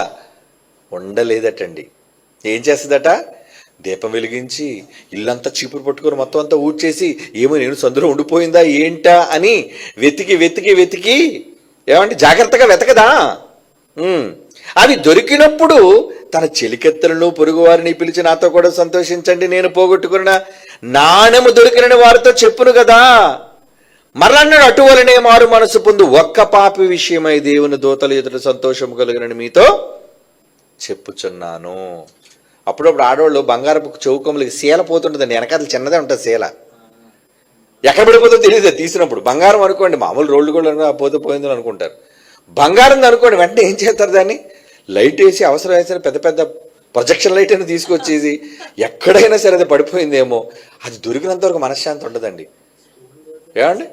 ఉండలేదటండి. ఏం చేస్తుందట? దీపం వెలిగించి ఇల్లంతా చీపురు పట్టుకొని మొత్తం అంతా ఊడ్చేసి, ఏమో నేను సందులో ఉండిపోయిందా ఏంటా అని వెతికి వెతికి వెతికి, ఏమంటే జాగ్రత్తగా వెతకదా? అవి దొరికినప్పుడు తన చెలికెత్తలను పొరుగు వారిని పిలిచి, నాతో కూడా సంతోషించండి, నేను పోగొట్టుకున్న నాణెము దొరికిన వారితో చెప్పును కదా. మరలన్నాడు, అటువలనే మారు మనసు పొందు ఒక్క పాపి విషయమై దేవుని దూతల ఎదుట సంతోషం కలిగినని మీతో చెప్పుచున్నాను. అప్పుడప్పుడు ఆడవాళ్ళు బంగారపు చౌకములకి శీల పోతుంటుందండి, వెనకాల చిన్నదే ఉంటుంది శీల, ఎక్కడ పడిపోతుందో తెలియదు తీసినప్పుడు. బంగారం అనుకోండి, మామూలు రోడ్లు కూడా పోతే పోయిందని అనుకుంటారు. బంగారం అనుకోండి, వెంటనే ఏం చేస్తారు, దాన్ని లైట్ వేసి అవసరం వేసిన పెద్ద పెద్ద ప్రొజెక్షన్ లైట్ అయినా తీసుకొచ్చేసి ఎక్కడైనా సరే అది పడిపోయిందేమో, అది దొరికినంత వరకు మనశ్శాంతి ఉండదండి. ఏమండి,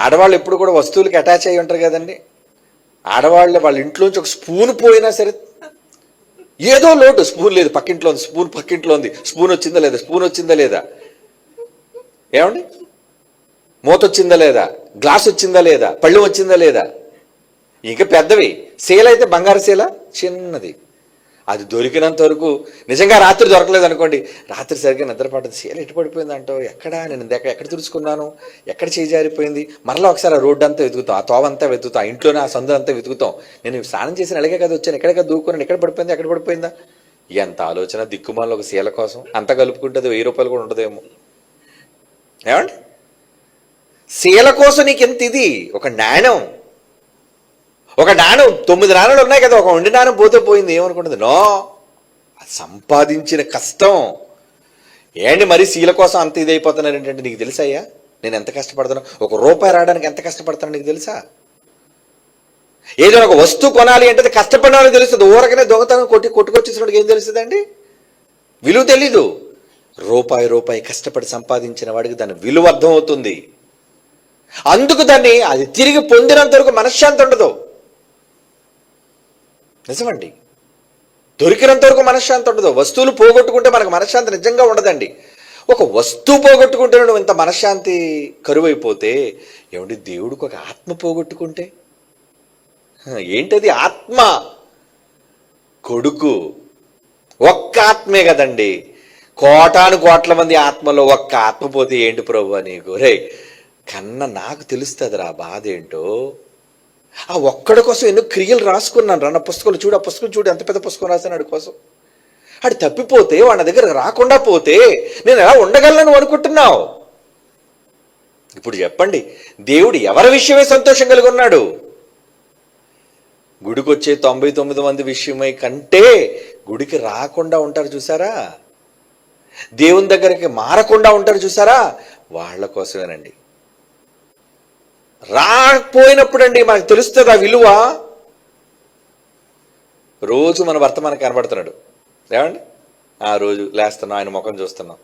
ఆడవాళ్ళు ఎప్పుడు కూడా వస్తువులకి అటాచ్ అయ్యి ఉంటారు కదండి. ఆడవాళ్ళు వాళ్ళ ఇంట్లోంచి ఒక స్పూన్ పోయినా సరే ఏదో లోటు, స్పూన్ లేదు పక్కింట్లో ఉంది, స్పూన్ పక్కింట్లో ఉంది, స్పూన్ వచ్చిందా లేదా, స్పూన్ వచ్చిందా లేదా, ఏమండి మూత వచ్చిందా లేదా, గ్లాస్ వచ్చిందా లేదా, పళ్ళు వచ్చిందా లేదా. ఇంకా పెద్దవి శీల అయితే బంగారు శీల చిన్నది, అది దొరికినంత వరకు. నిజంగా రాత్రి దొరకలేదు అనుకోండి, రాత్రి సరిగ్గా నిద్రపడ్డది, శీల ఎటు పడిపోయింది అంటావు, నేను ఎక్కడ తుడుచుకున్నాను, ఎక్కడ చేజారిపోయింది, మరలా ఒకసారి ఆ రోడ్డు అంతా వెతుకుతాం, ఆ తోవంతా వెతుకుతాం, ఆ ఇంట్లోనే ఆ సందు అంతా వెతుకుతాం. నేను స్నానం చేసిన అలాగే కదా వచ్చాను, ఎక్కడికి దూకున్నాను, ఎక్కడ పడిపోయింది, ఎక్కడ పడిపోయిందా. ఎంత ఆలోచన దిక్కుమాల ఒక శీల కోసం. అంతా కలుపుకుంటే 1000 రూపాయలు కూడా ఉండదేమో. ఏమండి, శీల కోసం నీకు ఎంత ఇది, ఒక నాణ్యం, ఒక నాణం 9 నాణాలు ఉన్నాయి కదా, ఒక 1 నాణం పోతే పోయింది ఏమనుకుంటుంది. నో, అది సంపాదించిన కష్టం. ఏంటి మరి శీల కోసం అంత ఇది అయిపోతున్నారు ఏంటంటే, నీకు తెలుసయ్యా నేను ఎంత కష్టపడుతున్నా, 1 రూపాయి రావడానికి ఎంత కష్టపడతానో నీకు తెలుసా? ఏదైనా ఒక వస్తువు కొనాలి అంటే కష్టపడిన వాళ్ళకి తెలుస్తుంది, ఊరకనే దొంగతనం కొట్టుకొచ్చేసినోడికి ఏం తెలుస్తుందండి, విలువ తెలీదు. రూపాయి కష్టపడి సంపాదించిన వాడికి దాని విలువ అర్థమవుతుంది. అందుకు దాన్ని అది తిరిగి పొందినంత వరకు మనశ్శాంతి ఉండదు. నిజమండి, దొరికినంత వరకు మనశ్శాంతి ఉండదు. వస్తువులు పోగొట్టుకుంటే మనకు మనశ్శాంతి నిజంగా ఉండదండి. ఒక వస్తువు పోగొట్టుకుంటే నువ్వు ఇంత మనశ్శాంతి కరువైపోతే, ఏమంటే దేవుడికి ఒక ఆత్మ పోగొట్టుకుంటే ఏంటది? ఆత్మ, కొడుకు. ఒక్క ఆత్మే కదండి, కోటాను కోట్ల మంది ఆత్మలో ఒక్క ఆత్మ పోతే ఏంటి ప్రభు నీకు? రే కన్నా నాకు తెలుస్తుంది రా బాధ ఏంటో. ఆ ఒక్కడి కోసం ఎన్నో క్రియలు రాసుకున్నాను రా, నా పుస్తకాలు చూడు, ఆ పుస్తకం చూడు, ఎంత పెద్ద పుస్తకం రాశాను ఆడి కోసం. ఆడు తప్పిపోతే, వాడి దగ్గర రాకుండా పోతే నేను ఎలా ఉండగలను అనుకుంటున్నావు? ఇప్పుడు చెప్పండి, దేవుడు ఎవరి విషయమే సంతోషం కలిగి ఉన్నాడు? గుడికి వచ్చే 99 మంది విషయమై కంటే గుడికి రాకుండా ఉంటారు చూసారా, దేవుని దగ్గరికి మారకుండా ఉంటారు చూసారా, వాళ్ళ కోసమేనండి. రాకపోయినప్పుడు అండి మనకు తెలుస్తుంది ఆ విలువ. రోజు మన భర్త మనకు కనబడుతున్నాడు, ఏమండి, ఆ రోజు లేస్తున్నాం, ఆయన ముఖం చూస్తున్నాం,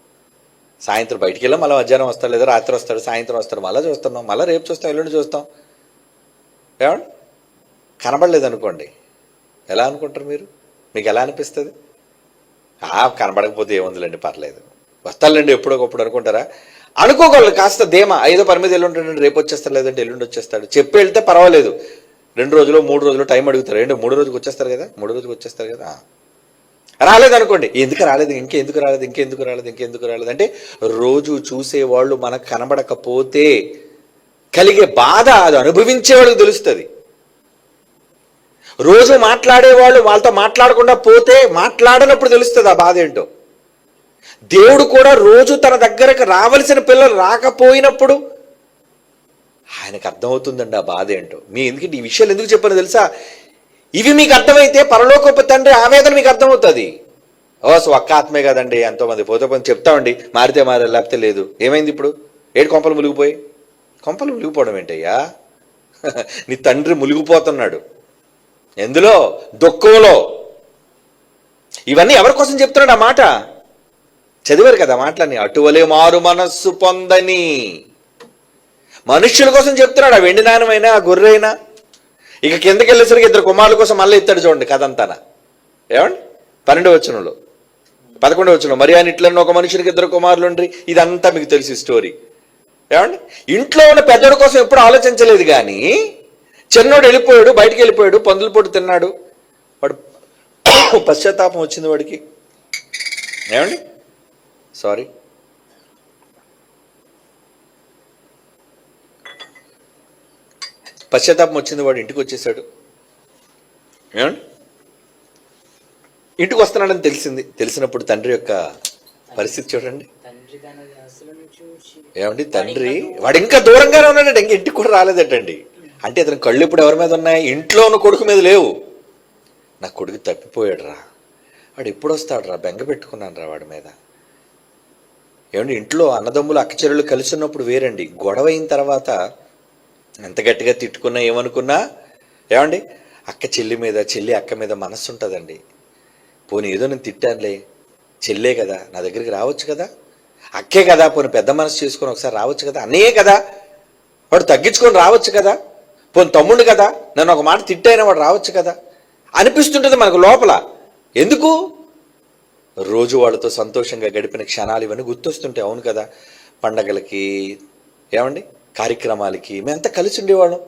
సాయంత్రం బయటికి వెళ్ళాం, మళ్ళీ మధ్యాహ్నం వస్తాడు, లేదా రాత్రి వస్తాడు, సాయంత్రం వస్తాడు, మళ్ళీ చూస్తున్నాం, మళ్ళీ రేపు చూస్తాం, ఎల్లుండి చూస్తాం. ఏమండి, కనబడలేదు అనుకోండి, ఎలా అనుకుంటారు మీరు? మీకు ఎలా అనిపిస్తుంది? కనబడకపోతే ఏముందిలేండి, పర్లేదు, వస్తాలండి ఎప్పుడొకప్పుడు అనుకుంటారా? అనుకోగలరు కాస్త ధీమా, ఐదో పని మీద ఎల్లుంటాడు, రేపు వచ్చేస్తారు, లేదంటే ఎల్లుండి వచ్చేస్తాడు. చెప్పి వెళ్తే పర్వాలేదు, 2 రోజులు 3 రోజులు టైం అడుగుతారు. ఏంటి 3 రోజులకు వచ్చేస్తారు కదా, 3 రోజులకు వచ్చేస్తారు కదా. రాలేదనుకోండి, ఎందుకు రాలేదు, ఇంకెందుకు రాలేదు అంటే రోజు చూసేవాళ్ళు మనకు కనబడకపోతే కలిగే బాధ అది అనుభవించే వాళ్ళకి తెలుస్తుంది. రోజు మాట్లాడేవాళ్ళు వాళ్ళతో మాట్లాడకుండా పోతే మాట్లాడనప్పుడు తెలుస్తుంది ఆ బాధ ఏంటో. దేవుడు కూడా రోజు తన దగ్గరకు రావలసిన పిల్లలు రాకపోయినప్పుడు ఆయనకు అర్థమవుతుందండి ఆ బాధ ఏంటో. ఎందుకంటే ఈ విషయాలు ఎందుకు చెప్పానో తెలుసా? ఇవి మీకు అర్థమైతే పరలోకపు తండ్రి ఆవేదన మీకు అర్థమవుతుంది. ఒక్క ఆత్మే కదండి, ఎంతోమంది పోతే పోతే చెప్తామండి, మారితే మారారు లేకపోతే లేదు. ఏమైంది ఇప్పుడు? ఏడు కొంపలు మునిగిపోయి? కొంపలు మునిగిపోవడం ఏంటయ్యా? నీ తండ్రి మునిగిపోతున్నాడు. ఎందులో? దుఃఖంలో. ఇవన్నీ ఎవరి కోసం చెప్తున్నాడు ఆ మాట? చదివారు కదా మాటలని. అటువలే మారు మనస్సు పొందని మనుష్యుల కోసం చెప్తున్నాడు. ఆ వెండి నాణ్యమైనా, ఆ గొర్రెైనా. ఇక కిందకి వెళ్ళేసరికి ఇద్దరు కుమారుల కోసం మళ్ళీ ఇస్తాడు చూడండి కథంతాన. ఏమండి? 12వ వచనంలో 11వ వచనంలో మరి ఆయన ఇట్లన్న ఒక మనుషునికి ఇద్దరు కుమారులు ఉండ్రి. ఇదంతా మీకు తెలిసి స్టోరీ. ఏమండి? ఇంట్లో ఉన్న పెద్దోడి కోసం ఎప్పుడు ఆలోచించలేదు, కానీ చిన్నోడు వెళ్ళిపోయాడు, బయటికి వెళ్ళిపోయాడు, పందుల పొట్టు తిన్నాడు. వాడు పశ్చాత్తాపం వచ్చింది వాడికి. ఏమండి? సారీ, పశ్చాత్తాపం వచ్చింది. వాడు ఇంటికి వచ్చేసాడు. ఏమండి? ఇంటికి వస్తున్నాడని తెలిసినప్పుడు తండ్రి యొక్క పరిస్థితి చూడండి. ఏమండి? తండ్రి వాడు ఇంకా దూరంగానే ఉన్నాడండి, ఇంకా ఇంటికి కూడా రాలేదటండి. అంటే అతని కళ్ళు ఇప్పుడు ఎవరి మీద ఉన్నాయి? ఇంట్లో ఉన్న కొడుకు మీద లేవు. నా కొడుకు తప్పిపోయాడు రా, వాడు ఎప్పుడు వస్తాడు రా, బెంగ పెట్టుకున్నాను రా వాడి మీద. ఏమండి? ఇంట్లో అన్నదమ్ములు అక్కచెల్లెళ్ళు కలిసి ఉన్నప్పుడు వేరండి. గొడవ అయిన తర్వాత ఎంత గట్టిగా తిట్టుకున్నా ఏమనుకున్నా, ఏమండి, అక్క చెల్లి మీద, చెల్లి అక్క మీద మనస్సు ఉంటుందండి. పోనీ ఏదో నేను తిట్టానులే, చెల్లే కదా, నా దగ్గరికి రావచ్చు కదా, అక్కే కదా, పోనీ పెద్ద మనసు చేసుకొని ఒకసారి రావచ్చు కదా, అన్నయ్యే కదా, వాడు తగ్గించుకొని రావచ్చు కదా, పోనీ తమ్ముడు కదా, నన్ను ఒక మాట తిట్టైనా వాడు రావచ్చు కదా అనిపిస్తుంటుంది మనకు లోపల. ఎందుకు? రోజు వాళ్ళతో సంతోషంగా గడిపిన క్షణాలు ఇవన్నీ గుర్తొస్తుంటాయి. అవును కదా, పండగలకి, ఏమండి, కార్యక్రమాలకి మేమంతా కలిసి ఉండేవాళ్ళం.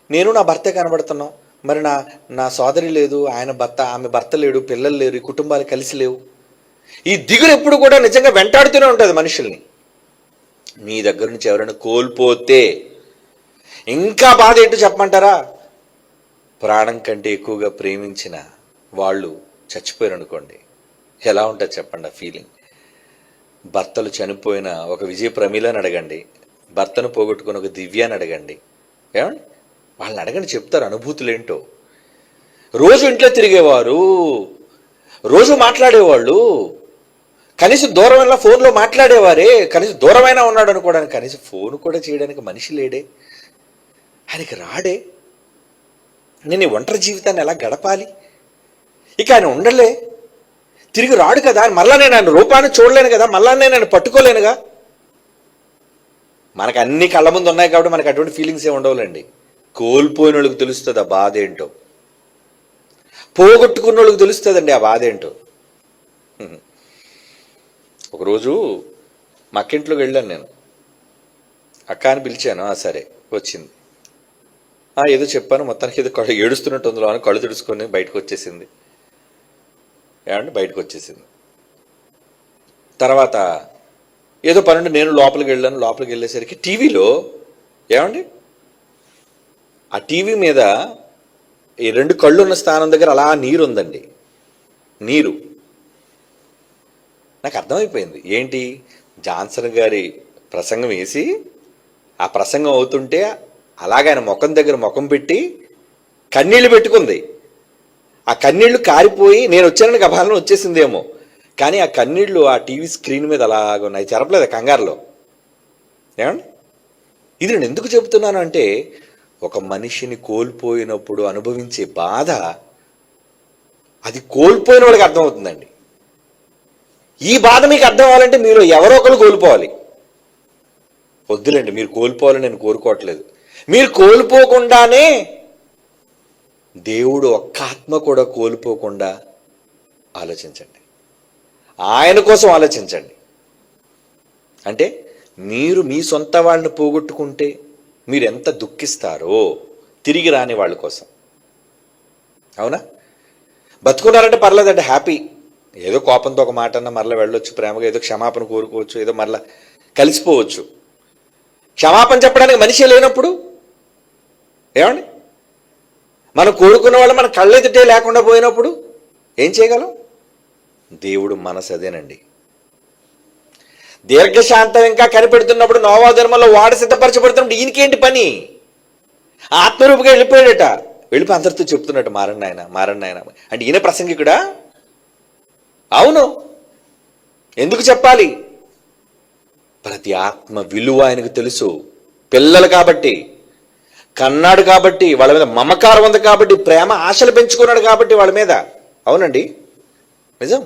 నేను నా భర్తే కనబడుతున్నాం, మరి నా సోదరి లేదు, ఆయన భర్త, ఆమె భర్త లేడు, పిల్లలు లేరు, ఈ కుటుంబాలు కలిసి లేవు. ఈ దిగులు ఎప్పుడు కూడా నిజంగా వెంటాడుతూనే ఉంటుంది మనుషుల్ని. మీ దగ్గర నుంచి ఎవరైనా కోల్పోతే ఇంకా బాధ ఏంటో చెప్పమంటారా? ప్రాణం కంటే ఎక్కువగా ప్రేమించిన వాళ్ళు చచ్చిపోయారు అనుకోండి, ఎలా ఉంటుంది చెప్పండి ఆ ఫీలింగ్? భర్తలు చనిపోయిన ఒక విజయ ప్రమీలని అడగండి, భర్తను పోగొట్టుకుని ఒక దివ్యాన్ని అడగండి, ఏమండి, వాళ్ళని అడగండి, చెప్తారు అనుభూతులు ఏంటో. రోజు ఇంట్లో తిరిగేవారు, రోజు మాట్లాడేవాళ్ళు, కనీసం దూరమైనా ఫోన్లో మాట్లాడేవారే, కనీసం దూరమైనా ఉన్నాడు అనుకోవడానికి కనీసం ఫోన్ కూడా చేయడానికి మనిషి లేడే, ఆయనకి రాడే. నేను ఈ ఒంటరి జీవితాన్ని ఎలా గడపాలి? ఇక ఆయన ఉండలే, తిరిగి రాడు కదా, మళ్ళా నేను ఆయన రూపాన్ని చూడలేను కదా, మళ్ళా నేను ఆయన పట్టుకోలేనుగా. మనకు అన్ని కళ్ళ ముందు ఉన్నాయి కాబట్టి మనకు అటువంటి ఫీలింగ్స్ ఏమి ఉండవులండి. కోల్పోయిన వాళ్ళకి తెలుస్తుంది ఆ బాధ ఏంటో, పోగొట్టుకున్న వాళ్ళకి తెలుస్తుందండి ఆ బాధ ఏంటో. ఒకరోజు మా అక్కింట్లోకి వెళ్ళాను నేను, అక్క అని పిలిచాను, సరే వచ్చింది, ఏదో చెప్పాను, మొత్తానికి ఏదో ఏడుస్తున్నట్టు ఉందిలో అని కళ్ళు తుడుచుకొని బయటకు వచ్చేసింది. ఏమంటే బయటకు వచ్చేసింది. తర్వాత ఏదో పనుండి నేను లోపలికి వెళ్ళాను. లోపలికి వెళ్ళేసరికి టీవీలో, ఏమండి, ఆ టీవీ మీద ఈ 2 కళ్ళు ఉన్న స్థానం దగ్గర అలా నీరు ఉందండి. నీరు నాకు అర్థమైపోయింది. ఏంటి, జాన్సన్ గారి ప్రసంగం వేసి ఆ ప్రసంగం అవుతుంటే అలాగే ఆయన ముఖం దగ్గర ముఖం పెట్టి కన్నీళ్లు పెట్టుకుంది. ఆ కన్నీళ్లు కారిపోయి నేను వచ్చానని గబాలను వచ్చేసిందేమో, కానీ ఆ కన్నీళ్లు ఆ టీవీ స్క్రీన్ మీద అలాగ ఉన్నాయి, చెరపలేదు కంగారులో. ఏమండి, ఇది నేను ఎందుకు చెబుతున్నాను అంటే, ఒక మనిషిని కోల్పోయినప్పుడు అనుభవించే బాధ అది కోల్పోయిన వాడికి అర్థమవుతుందండి. ఈ బాధ మీకు అర్థం అవ్వాలంటే మీరు ఎవరో ఒకరు కోల్పోవాలి. వద్దులేండి, మీరు కోల్పోవాలని నేను కోరుకోవట్లేదు. మీరు కోల్పోకుండానే దేవుడు ఒక్క ఆత్మ కూడా కోల్పోకుండా ఆలోచించండి, ఆయన కోసం ఆలోచించండి. అంటే మీరు మీ సొంత వాళ్ళని పోగొట్టుకుంటే మీరు ఎంత దుఃఖిస్తారో తిరిగి రాని వాళ్ళ కోసం. అవునా? బతుకున్నారంటే పర్లేదంటే హ్యాపీ, ఏదో కోపంతో ఒక మాట అన్నా మరలా వెళ్ళొచ్చు, ప్రేమగా ఏదో క్షమాపణ కోరుకోవచ్చు, ఏదో మరలా కలిసిపోవచ్చు. క్షమాపణ చెప్పడానికి మనిషి లేనప్పుడు ఏమండి, మనం కోరుకున్న వాళ్ళు మన కళ్ళెదుటే లేకుండా పోయినప్పుడు ఏం చేయగలం? దేవుడు మనసు అదేనండి. దీర్ఘశాంతం ఇంకా కనిపెడుతున్నప్పుడు నోవా ధర్మంలో వాడ సిద్ధపరచబడుతున్నప్పుడు ఈయనకేంటి పని? ఆత్మరూపుగా వెళ్ళిపోయాడట, వెళ్ళిపోయి అందరితో చెప్తున్నట్టు మారండి ఆయన, మారండి ఆయన. అంటే ఈయన ప్రసంగికుడా? అవును, ఎందుకు చెప్పాలి? ప్రతి ఆత్మ విలువ ఆయనకు తెలుసు. పిల్లలు కాబట్టి, కన్నాడు కాబట్టి, వాళ్ళ మీద మమకారం ఉంది కాబట్టి, ప్రేమ ఆశలు పెంచుకున్నాడు కాబట్టి వాళ్ళ మీద. అవునండి, నిజం.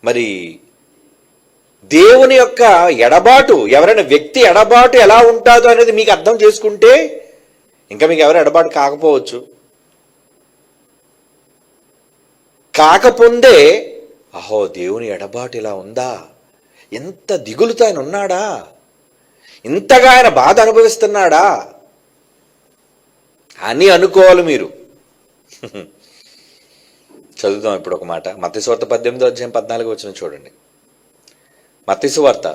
మరి దేవుని యొక్క ఎడబాటు, ఎవరైనా వ్యక్తి ఎడబాటు ఎలా ఉంటుందో అనేది మీకు అర్థం చేసుకుంటే ఇంకా మీకు ఎవరు ఎడబాటు కాకపోవచ్చు. కాకపోతే అహో, దేవుని ఎడబాటు ఇలా ఉందా, ఎంత దిగులుతో ఆయన ఉన్నాడా, ఇంతగా ఆయన బాధ అనుభవిస్తున్నాడా అని అనుకోవాలి మీరు. చదువుదాం ఇప్పుడు ఒక మాట. మత్తయి సువార్త 18:14 చూడండి. మత్తయి సువార్త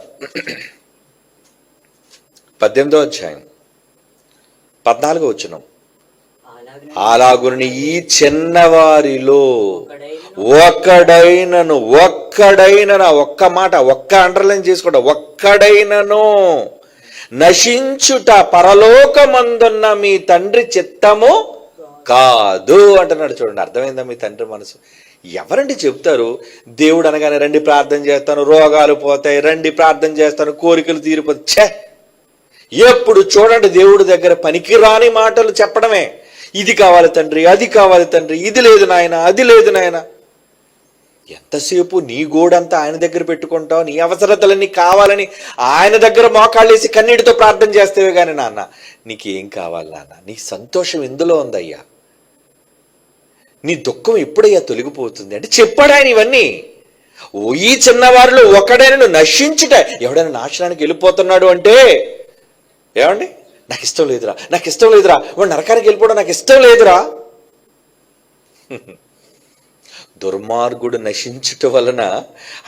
18:14. అలాగుని ఈ చిన్నవారిలో ఒక్కడైనను ఒక్క మాట, ఒక్క అండర్లైన్ చేసుకోండి, ఒక్కడైనను నశించుట పరలోకమందున్న మీ తండ్రి చిత్తము కాదు అంటున్నాడు. చూడండి, అర్థమైందా మీ తండ్రి మనసు? ఎవరండి చెప్తారు దేవుడు అనగానే రండి ప్రార్థన చేస్తాను, రోగాలు పోతాయి, రండి ప్రార్థన చేస్తాను, కోరికలు తీరిపోతాయి? ఛే, ఎప్పుడు చూడండి దేవుడి దగ్గర పనికిరాని మాటలు చెప్పడమే. ఇది కావాలి తండ్రి, అది కావాలి తండ్రి, ఇది లేదు నాయన, అది లేదు నాయన. ఎంతసేపు నీ గోడంతా ఆయన దగ్గర పెట్టుకుంటావు, నీ అవసరతలన్నీ కావాలని ఆయన దగ్గర మోకాళ్ళేసి కన్నీటితో ప్రార్థన చేస్తేవే కానీ నాన్న నీకేం కావాలి నాన్న, నీ సంతోషం ఎందులో ఉందయ్యా, నీ దుఃఖం ఎప్పుడయ్యా తొలగిపోతుంది అంటే చెప్పాడు ఆయన ఇవన్నీ. ఈ చిన్నవారిలో ఒకడైనా నశించుట, ఎవడైనా నాశనానికి వెళ్ళిపోతున్నాడు అంటే ఏమండి, నాకు ఇష్టం లేదురా, నాకు ఇష్టం లేదురా, వాడు నరకానికి వెళ్ళిపోవడం నాకు ఇష్టం లేదురా. దుర్మార్గుడు నశించుట వలన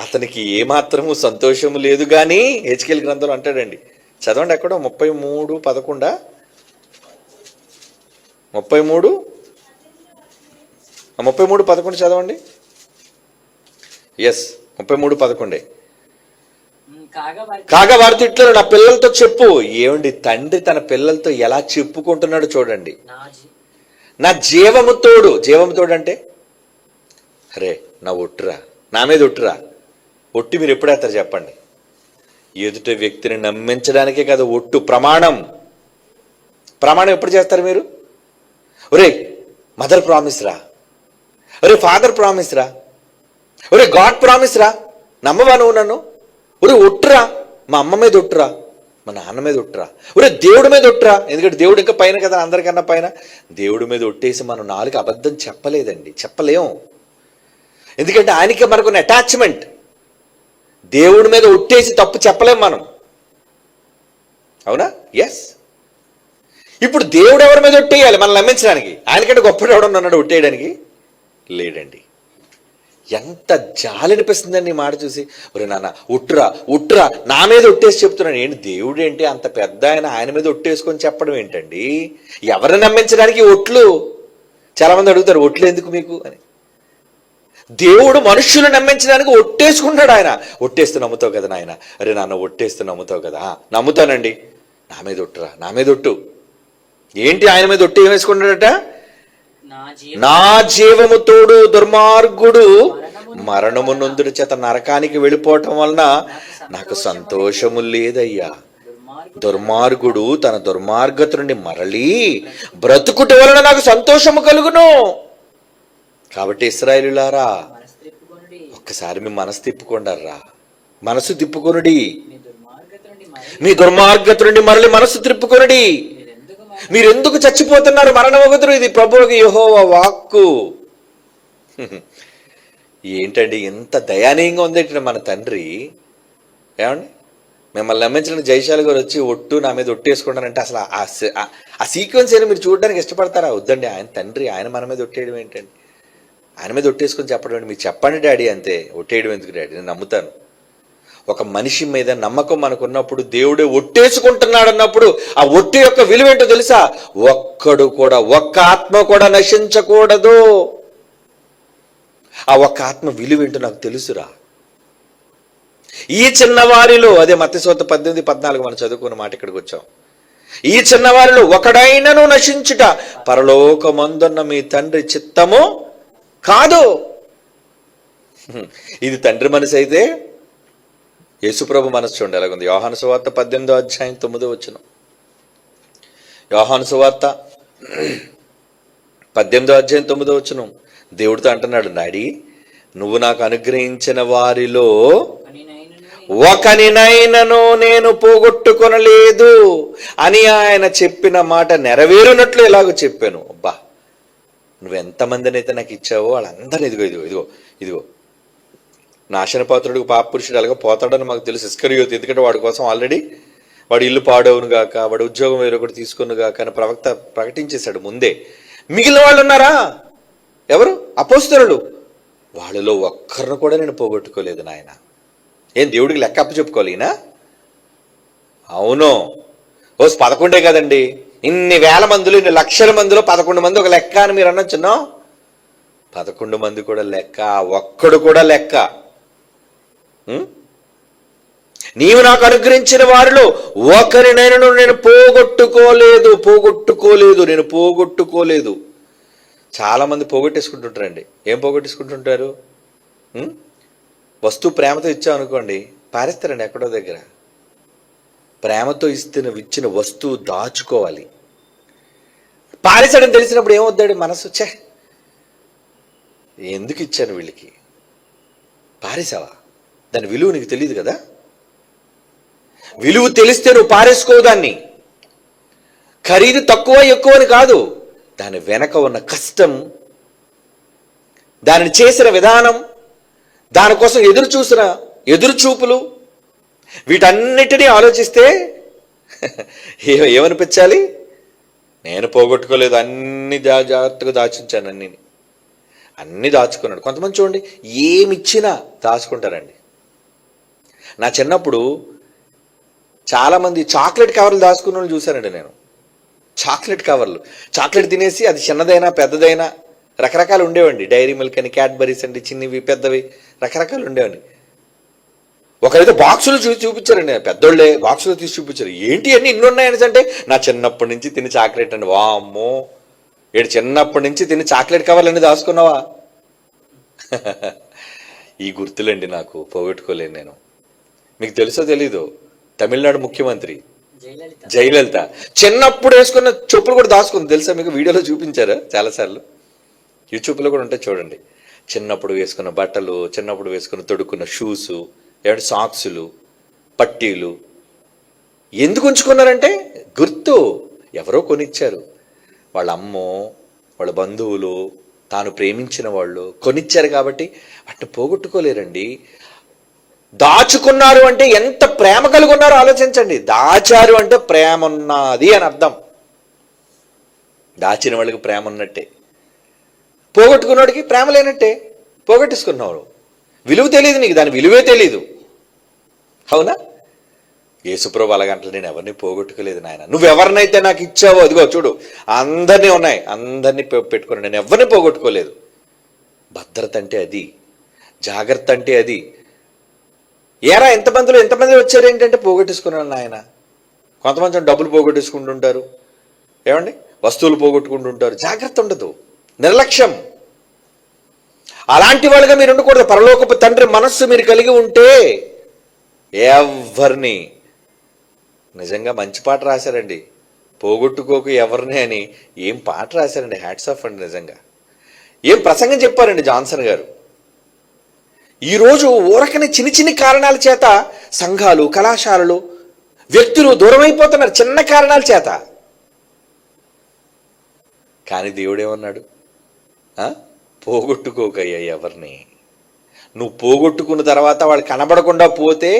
అతనికి ఏమాత్రము సంతోషము లేదు కానీ హెచ్కేల్ గ్రంథంలో అంటాడండి. చదవండి ఎక్కడో 33:11. 33:11 చదవండి. ఎస్, 33:11. కాగా వారితో ఇట్లా నా పిల్లలతో చెప్పు. ఏమండి, తండ్రి తన పిల్లలతో ఎలా చెప్పుకుంటున్నాడు చూడండి. నా జీవము తోడు. జీవము తోడు అంటే అరే నా ఒట్టురా, నా మీద ఒట్టురా. ఒట్టి మీరు ఎప్పుడేస్తారు చెప్పండి? ఎదుట వ్యక్తిని నమ్మించడానికే కదా ఒట్టు. ప్రమాణం ఎప్పుడు చేస్తారు మీరు? ఒరే మదర్ ప్రామిస్ రా, ఒరే ఫాదర్ ప్రామిస్ రా, ఒరే గాడ్ ప్రామిస్ రా, నమ్మవా నువ్వు నన్ను? ఒరే ఒట్టురా, మా అమ్మ మీద ఒట్టురా, మా నాన్న మీద ఒట్టురా, ఒరే దేవుడి మీద ఒట్టురా. ఎందుకంటే దేవుడు ఇంకా పైన కదా, అందరికన్నా పైన. దేవుడి మీద ఒట్టేసి మనం నాలుగు అబద్ధం చెప్పలేదండి, చెప్పలేం. ఎందుకంటే ఆయనకి మనకున్న అటాచ్మెంట్. దేవుడి మీద ఒట్టేసి తప్పు చెప్పలేం మనం, అవునా? ఎస్. ఇప్పుడు దేవుడు ఎవరి మీద ఒట్టేయాలి మనం నమ్మించడానికి? ఆయనకంటే గొప్పడు ఎవడన్నా ఉన్నాడు ఒట్టేయడానికి? లేడండి. ఎంత జాలి అనిపిస్తుందండి ఈ మాట చూసి. ఒరే నాన్న ఒట్టురా, నా మీద ఒట్టేసి చెప్తున్నాను. ఏంటి దేవుడు ఏంటి అంత పెద్ద ఆయన మీద ఒట్టేసుకొని చెప్పడం ఏంటండి? ఎవరిని నమ్మించడానికి ఒట్లు? చాలా మంది అడుగుతారు ఒట్లు ఎందుకు మీకు అని. దేవుడు మనుషులు నమ్మించడానికి ఒట్టేసుకుంటాడు. ఆయన ఒట్టేస్తూ నమ్ముతావు కదా నాయన, అరే నాన్న ఒట్టేస్తూ నమ్ముతావు కదా, నమ్ముతానండి, నా మీద ఒట్టురా, నా మీద ఒట్టు. ఏంటి ఆయన మీద ఒట్టు ఏం వేసుకుంటాడట? నా జీవము తోడు దుర్మార్గుడు మరణము నొందుడి చేత నరకానికి వెళ్ళిపోవటం వలన నాకు సంతోషము లేదయ్యా. దుర్మార్గుడు తన దుర్మార్గత నుండి మరలి బ్రతుకుట వలన నాకు సంతోషము కలుగును. కాబట్టి ఇశ్రాయేలులారా, ఒక్కసారి మీ మనసు తిప్పుకోండర్రా, మనసు తిప్పుకొనుడి. మీ దుర్మార్గత నుండి మరలి మనసు తిప్పుకొనుడి. మీరెందుకు చచ్చిపోతున్నారు? మరణమగుదురు. ఇది ప్రభువుకి యెహోవా వాక్కు. ఏంటండి ఎంత దయానీయంగా ఉందేంటి మన తండ్రి. ఏమండి, మిమ్మల్ని నమ్మించిన జయశాలి గారు వచ్చి ఒట్టు నా మీద ఒట్టేసుకుంటానంటే అసలు ఆ సీక్వెన్స్ అయినా మీరు చూడడానికి ఇష్టపడతారా? వద్దండి. ఆయన తండ్రి, ఆయన మన మీద ఒట్టేయడం ఏంటండి? ఆయన మీద ఒట్టేసుకొని చెప్పడం ఏంటి? మీరు చెప్పండి డాడీ అంతే. ఒట్టేయడం ఎందుకు డాడీ? నేను నమ్ముతాను. ఒక మనిషి మీద నమ్మకం మనకు ఉన్నప్పుడు, దేవుడే ఒట్టేసుకుంటున్నాడు అన్నప్పుడు ఆ ఒట్టు యొక్క విలువ ఏంటో తెలుసా? ఒక్క ఆత్మ కూడా నశించకూడదు. ఆ ఒక్క ఆత్మ విలువ ఏంటో నాకు తెలుసురా. ఈ చిన్నవారిలో, అదే మత్తయి సువార్త 18:14 మనం చదువుకున్న మాట ఇక్కడికి వచ్చాం. ఈ చిన్నవారిలో ఒకడైనను నశించుట పరలోకమందున్న మీ తండ్రి చిత్తము కాదు. ఇది తండ్రి మనసు అయితే యేసుప్రభు మనసు చూడండి ఎలాగుంది. యోహాను సువార్త 18వ అధ్యాయం 9వ వచనం. యోహాను సువార్త 18వ అధ్యాయం 9వ వచనం. దేవుడితో అంటున్నాడు, నాడి నువ్వు నాకు అనుగ్రహించిన వారిలో ఒకనినైనను నేను పోగొట్టుకొనలేదు అని ఆయన చెప్పిన మాట నెరవేరునట్లు ఎలాగో చెప్పాను. అబ్బా, నువ్వెంతమందిని అయితే నాకు ఇచ్చావో వాళ్ళందరూ ఇదిగో ఇదిగో ఇదిగో ఇదిగో. నాశనపాత్రుడికి పాపపురుషుడు అలాగే పోతాడని మాకు తెలుసు, ఇస్కరియోతు. ఎందుకంటే వాడి కోసం ఆల్రెడీ వాడు ఇల్లు పాడవును గాక, వాడు ఉద్యోగం వేరొకటి తీసుకుని గాక అని ప్రవక్త ప్రకటించేశాడు ముందే. మిగిలిన వాళ్ళు ఉన్నారా? ఎవరు? అపోస్తలులు. వాళ్ళలో ఒక్కరిని కూడా నేను పోగొట్టుకోలేదు నాయన. ఏం దేవుడికి లెక్క అప్పు చెప్పుకోలేనా? అవును, 11 కదండి. ఇన్ని వేల మందిలో, ఇన్ని లక్షల మందిలో 11 మంది ఒక లెక్క అని మీరు అనొచ్చునో? 11 మంది కూడా లెక్క, ఒక్కడు కూడా లెక్క. నీవు నాకు అనుగ్రహించిన వారిలో ఒకరినైనా నేను పోగొట్టుకోలేదు. చాలా మంది పోగొట్టేసుకుంటుంటారండి. ఏం పోగొట్టేసుకుంటుంటారు? వస్తువు ప్రేమతో ఇచ్చాం అనుకోండి, పారేస్తారండి ఎక్కడో దగ్గర. ప్రేమతో ఇచ్చిన వస్తువు దాచుకోవాలి. పారేసాడని తెలిసినప్పుడు ఏమవుతాడు మనసు? ఎందుకు ఇచ్చాను వీళ్ళకి? పారేసావా? దాని విలువ నీకు తెలియదు కదా. విలువ తెలిస్తే నువ్వు పారేసుకోవు దాన్ని. ఖరీదు తక్కువ ఎక్కువ అని కాదు, దాని వెనక ఉన్న కష్టం, దానిని చేసిన విధానం, దానికోసం ఎదురు చూపులు, వీటన్నిటినీ ఆలోచిస్తే ఏమనిపించాలి? నేను పోగొట్టుకోలేదు, అన్ని జాగ్రత్తగా దాచుంచాను, అన్ని దాచుకున్నాడు. కొంతమంది చూడండి, ఏమిచ్చినా దాచుకుంటారండి. నా చిన్నప్పుడు చాలామంది చాక్లెట్ కవర్లు దాచుకున్న వాళ్ళు చూశానండి నేను. చాక్లెట్ కవర్లు, చాక్లెట్ తినేసి అది చిన్నదైనా పెద్దదైనా రకరకాలు ఉండేవండి. డైరీ మిల్క్ అని, క్యాడ్బరీస్ అండి, చిన్నవి పెద్దవి రకరకాలు ఉండేవండి. ఒకరైతే బాక్సులు చూపించారండి, పెద్దోళ్ళే బాక్సులు తీసి చూపించారు. ఏంటి అన్ని ఇన్ని ఉన్నాయని అంటే, నా చిన్నప్పటి నుంచి తిని చాక్లెట్ అండి. వామ్మో, చిన్నప్పటి నుంచి తిని చాక్లెట్ కవర్లు అన్ని దాచుకున్నావా? ఈ గుర్తులండి నాకు, పోగొట్టుకోలేను నేను. మీకు తెలుసో తెలీదు, తమిళనాడు ముఖ్యమంత్రి జయలలిత చిన్నప్పుడు వేసుకున్న చెప్పులు కూడా దాచుకుంది తెలుసా మీకు? వీడియోలో చూపించారు చాలాసార్లు, యూట్యూబ్లో కూడా ఉంటాయి చూడండి. చిన్నప్పుడు వేసుకున్న బట్టలు, చిన్నప్పుడు వేసుకున్న తొడుక్కున్న షూసు, ఏమంటే సాక్సులు, పట్టీలు ఎందుకు ఉంచుకున్నారంటే గుర్తు. ఎవరో కొనిచ్చారు, వాళ్ళ అమ్మో, వాళ్ళ బంధువులు, తాను ప్రేమించిన వాళ్ళు కొనిచ్చారు కాబట్టి వాటిని పోగొట్టుకోలేరండి. దాచుకున్నారు అంటే ఎంత ప్రేమ కలిగి ఉన్నారో ఆలోచించండి. దాచారు అంటే ప్రేమ ఉన్నది అని అర్థం. దాచిన వాళ్ళకి ప్రేమ ఉన్నట్టే, పోగొట్టుకున్నవాడికి ప్రేమ లేనట్టే. పోగొట్టేసుకున్నావు, విలువ తెలియదు నీకు, దాని విలువే తెలీదు. అవునా? యేసుప్రభు అలాగంటలు, నేను ఎవరిని పోగొట్టుకోలేదు నాయన. నువ్వెవరినైతే నాకు ఇచ్చావో అదిగో చూడు, అందరినీ ఉన్నాయి, అందరినీ పెట్టుకున్నాను, నేను ఎవరిని పోగొట్టుకోలేదు. భద్రత అంటే అది, జాగ్రత్త అంటే అది. ఏరా ఎంతమంది వచ్చారు ఏంటంటే పోగొట్టేసుకున్నాను నాయన. కొంతమంది డబ్బులు పోగొట్టేసుకుంటుంటారు, ఏమండి వస్తువులు పోగొట్టుకుంటుంటారు. జాగ్రత్త ఉండదు, నిర్లక్ష్యం. అలాంటి వాళ్ళుగా మీరు ఉండకూడదు. పరలోకపు తండ్రి మనస్సు మీరు కలిగి ఉంటే ఎవరిని, నిజంగా మంచి పాట రాశారండి, పోగొట్టుకోకు ఎవరిని అని. ఏం పాట రాశారండి, హ్యాట్స్ ఆఫ్ అండి. నిజంగా ఏం ప్రసంగం చెప్పారండి జాన్సన్ గారు. ఈరోజు ఊరకని చిన్న కారణాల చేత సంఘాలు, కళాశాలలు, వ్యక్తులు దూరం అయిపోతున్నారు, చిన్న కారణాల చేత. కానీ దేవుడేమన్నాడు? పోగొట్టుకోకయ్యా ఎవరిని. నువ్వు పోగొట్టుకున్న తర్వాత వాళ్ళు కనబడకుండా పోతే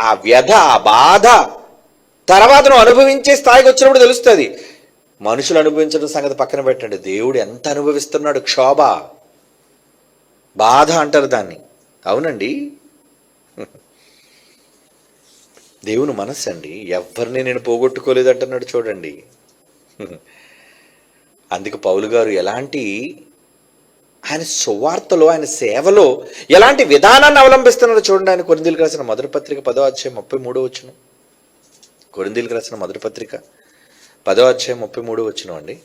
ఆ వ్యధ, ఆ బాధ తర్వాత నువ్వు అనుభవించే స్థాయికి వచ్చినప్పుడు తెలుస్తుంది. మనుషులు అనుభవించడం సంగతి పక్కన పెట్టండి, దేవుడు ఎంత అనుభవిస్తున్నాడు. క్షోభ, బాధ అంటారు దాన్ని. అవునండి, దేవుని మనస్సు అండి. ఎవరిని నేను పోగొట్టుకోలేదు అంటున్నాడు చూడండి. అందుకు పౌలు గారు ఎలాంటి, ఆయన సువార్తలో, ఆయన సేవలో ఎలాంటి విధానాన్ని అవలంబిస్తున్నారో చూడండి. ఆయన కొరింథీయులకు రాసిన మొదటి పత్రిక 10వ అధ్యాయం 33వ వచనం. కొరింథీయులకు రాసిన మొదటి పత్రిక 10వ అధ్యాయం 33వ వచనం అండి.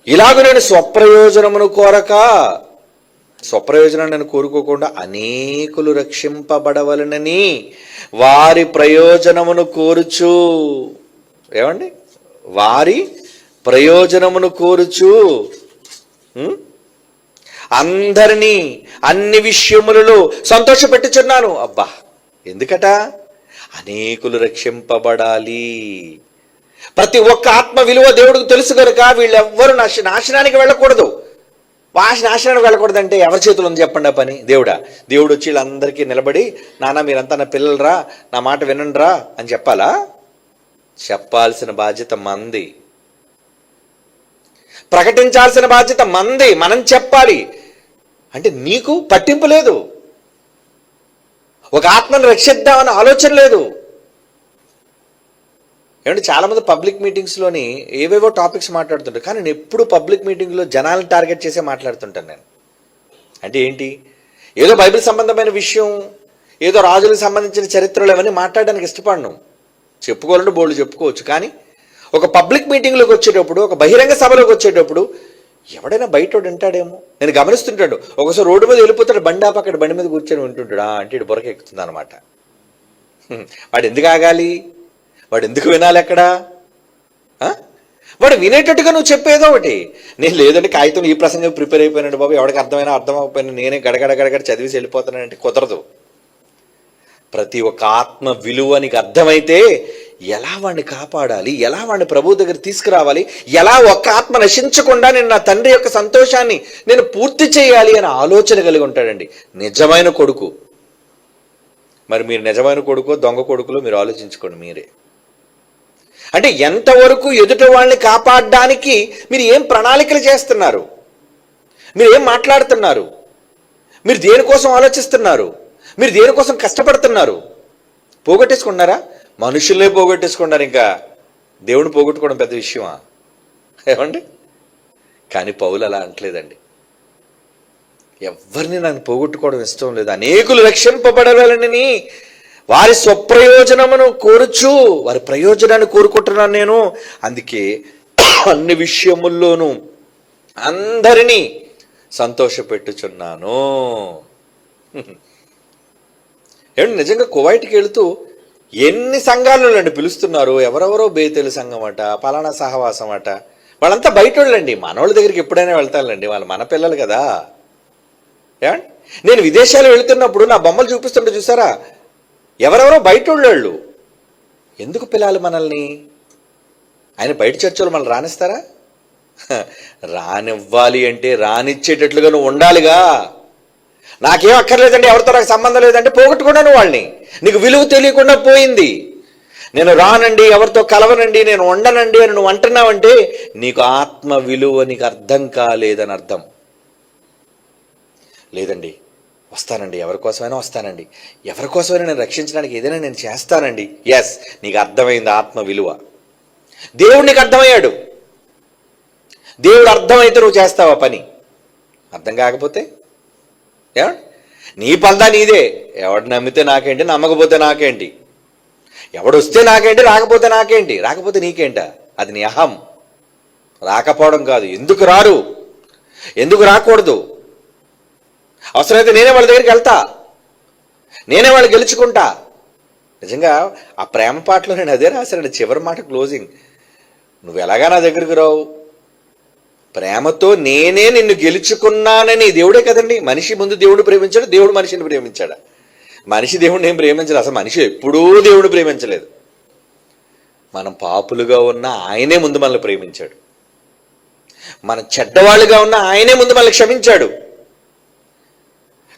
ఇలాగ నేను స్వప్రయోజనమును కోరక స్వప్రయోజనాన్ని కోరుకోకుండా అనేకులు రక్షింపబడవలనని వారి ప్రయోజనమును కోరుచు. ఏమండి? వారి ప్రయోజనమును కోరుచు అందరినీ అన్ని విషయములలో సంతోషపెట్టుచున్నాను. అబ్బా, ఎందుకట? అనేకులు రక్షింపబడాలి. ప్రతి ఒక్క ఆత్మ విలువ దేవుడికి తెలుసు కనుక వీళ్ళెవ్వరూ నాశనానికి వెళ్ళకూడదు. నాశనానికి వెళ్ళకూడదంటే ఎవరి చేతులు ఉంది చెప్పండి ఆ పని? దేవుడు వచ్చి వీళ్ళందరికీ నిలబడి, నాన్న మీరంతా నా పిల్లలరా, నా మాట వినండిరా అని చెప్పాలా? చెప్పాల్సిన బాధ్యత మంది, ప్రకటించాల్సిన బాధ్యత మంది. మనం చెప్పాలి. అంటే నీకు పట్టింపు లేదు, ఒక ఆత్మను రక్షిద్దామని ఆలోచన లేదు. ఏమంటే చాలామంది పబ్లిక్ మీటింగ్స్లోని ఏవేవో టాపిక్స్ మాట్లాడుతుంటారు, కానీ నేను ఎప్పుడు పబ్లిక్ మీటింగ్లో జనాలను టార్గెట్ చేసే మాట్లాడుతుంటాను నేను. అంటే ఏంటి? ఏదో బైబిల్ సంబంధమైన విషయం, ఏదో రాజులకు సంబంధించిన చరిత్రలు అవన్నీ మాట్లాడడానికి ఇష్టపడను. చెప్పుకోవాలంటే బోల్డ్ చెప్పుకోవచ్చు, కానీ ఒక పబ్లిక్ మీటింగ్లోకి వచ్చేటప్పుడు, ఒక బహిరంగ సభలోకి వచ్చేటప్పుడు ఎవడైనా బయటోడు వింటాడేమో. నేను గమనిస్తుంటాడు, ఒకసారి రోడ్డు మీద వెళ్ళిపోతాడు, బండి ఆపి అక్కడ బండి మీద కూర్చొని వింటుంటాడు. అంటే ఇటు బొరక ఎక్కుతుంది అనమాట. వాడు ఎందుకు ఆగాలి? వాడు ఎందుకు వినాలి అక్కడ? వాడు వినేటట్టుగా నువ్వు చెప్పేదో ఒకటి. నేను లేదంటే కాగితం ఈ ప్రసంగం ప్రిపేర్ అయిపోయినాడు బాబు, ఎవరికి అర్థమైనా అర్థం అవ్వకపోయినా నేనే గడగడ చదివేసి వెళ్ళిపోతానంటే కుదరదు. ప్రతి ఒక్క ఆత్మ విలువ నీకు అర్థమైతే ఎలా వాడిని కాపాడాలి, ఎలా వాడిని ప్రభు దగ్గర తీసుకురావాలి, ఎలా ఒక్క ఆత్మ నశించకుండా నేను నా తండ్రి యొక్క సంతోషాన్ని నేను పూర్తి చేయాలి అని ఆలోచన కలిగి ఉంటాడండి నిజమైన కొడుకు. మరి మీరు నిజమైన కొడుకో దొంగ కొడుకులో మీరు ఆలోచించుకోండి మీరే. అంటే ఎంతవరకు ఎదుటి వాళ్ళని కాపాడడానికి మీరు ఏం ప్రణాళికలు చేస్తున్నారు, మీరు ఏం మాట్లాడుతున్నారు, మీరు దేనికోసం ఆలోచిస్తున్నారు, మీరు దేనికోసం కష్టపడుతున్నారు? పోగొట్టేసుకున్నారా? మనుషులే పోగొట్టేసుకున్నారు, ఇంకా దేవుని పోగొట్టుకోవడం పెద్ద విషయమా? ఏమండి? కానీ పౌలు అలా అంటలేదండి. ఎవరిని నాకు పోగొట్టుకోవడం ఇష్టం లేదు, అనేకులు రక్షింపబడాలని వారి స్వప్రయోజనమును కోరుచు, వారి ప్రయోజనాన్ని కోరుకుంటున్నాను నేను. అందుకే అన్ని విషయముల్లోనూ అందరినీ సంతోషపెట్టుచున్నాను. ఏమంటే నిజంగా కువైట్కి వెళుతూ ఎన్ని సంఘాలలో అండి పిలుస్తున్నారు. ఎవరెవరో బేతేలు సంఘం అట, పలానా సహవాసం అట. వాళ్ళంతా బయట వాళ్ళండి, మనోళ్ళ దగ్గరికి ఎప్పుడైనా వెళ్తానండి, వాళ్ళు మన పిల్లలు కదా. ఏమండి? నేను విదేశాలు వెళుతున్నప్పుడు నా బొమ్మలు చూపిస్తుంటే చూసారా, ఎవరెవరో బయట వాళ్ళు. ఎందుకు పిల్లలు మనల్ని? ఆయన బయట చర్చలు మనల్ని రానిస్తారా? రానివ్వాలి అంటే రానిచ్చేటట్లుగా నువ్వు ఉండాలిగా. నాకేం అక్కర్లేదండి, ఎవరితో నాకు సంబంధం లేదంటే పోగొట్టుకున్నాను వాళ్ళని. నీకు విలువ తెలియకుండా పోయింది. నేను రానండి, ఎవరితో కలవనండి, నేను ఉండనండి అని నువ్వు అంటున్నావంటే నీకు ఆత్మ విలువ నీకు అర్థం కాలేదని అర్థం. లేదండి, వస్తానండి, ఎవరికోసమైనా వస్తానండి, ఎవరికోసమైనా నేను రక్షించడానికి ఏదైనా నేను చేస్తానండి. ఎస్, నీకు అర్థమైంది ఆత్మ విలువ. దేవుడు నీకు అర్థమయ్యాడు. దేవుడు అర్థమైతే నువ్వు చేస్తావా పని? అర్థం కాకపోతే ఏమండి? నీ పందా నీదే. ఎవడు నమ్మితే నాకేంటి, నమ్మకపోతే నాకేంటి, ఎవడు వస్తే నాకేంటి, రాకపోతే నాకేంటి, రాకపోతే నీకేంటా? అది నీ అహం. రాకపోవడం కాదు, ఎందుకు రారు, ఎందుకు రాకూడదు. అవసరమైతే నేనే వాళ్ళ దగ్గరికి వెళ్తా, నేనే వాళ్ళు గెలుచుకుంటా. నిజంగా ఆ ప్రేమ పాటలో నేను అదే రాశానండి, చివరి మాట క్లోజింగ్. నువ్వు ఎలాగా నా దగ్గరికి రావు, ప్రేమతో నేనే నిన్ను గెలుచుకున్నానని. దేవుడే కదండి, మనిషి ముందు దేవుడు ప్రేమించాడు, దేవుడు మనిషిని ప్రేమించాడు. మనిషి దేవుడిని ఏం ప్రేమించలేదు, అసలు మనిషి ఎప్పుడూ దేవుడు ప్రేమించలేదు. మనం పాపులుగా ఉన్న ఆయనే ముందు మనల్ని ప్రేమించాడు, మనం చెడ్డవాళ్ళుగా ఉన్న ఆయనే ముందు మనల్ని క్షమించాడు.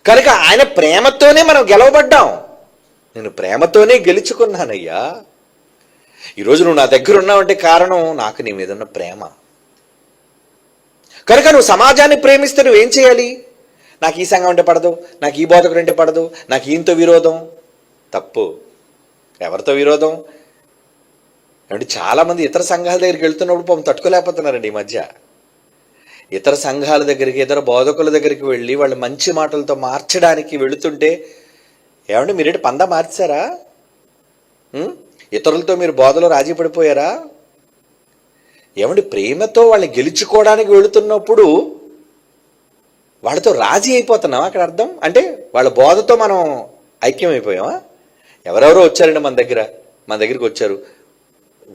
కనుక ఆయన ప్రేమతోనే మనం గెలవబడ్డాం. నేను ప్రేమతోనే గెలుచుకున్నానయ్యా. ఈరోజు నువ్వు నా దగ్గర ఉన్నావంటే కారణం నాకు నీ మీద ఉన్న ప్రేమ. కనుక నువ్వు సమాజాన్ని ప్రేమిస్తే నువ్వేం చేయాలి? నాకు ఈ సంఘం అంటే పడదు, నాకు ఈ బోధకుడు అంటే పడదు, నాకు ఈయనతో విరోధం. తప్పు. ఎవరితో విరోధం? అంటే చాలామంది ఇతర సంఘాల దగ్గరికి వెళ్తున్నప్పుడు పాపం తట్టుకోలేకపోతున్నారండి ఈ మధ్య. ఇతర సంఘాల దగ్గరికి, ఇతర బోధకుల దగ్గరికి వెళ్ళి వాళ్ళు మంచి మాటలతో మార్చడానికి వెళుతుంటే, ఏమంటే మీరేంటి పందా మార్చారా? ఇతరులతో మీరు బోధలో రాజీ పడిపోయారా? ఏమంటే ప్రేమతో వాళ్ళని గెలుచుకోవడానికి వెళుతున్నప్పుడు వాళ్ళతో రాజీ అయిపోతున్నావా అక్కడ అర్థం? అంటే వాళ్ళ బోధతో మనం ఐక్యమైపోయామా? ఎవరెవరో వచ్చారండి మన దగ్గరికి వచ్చారు,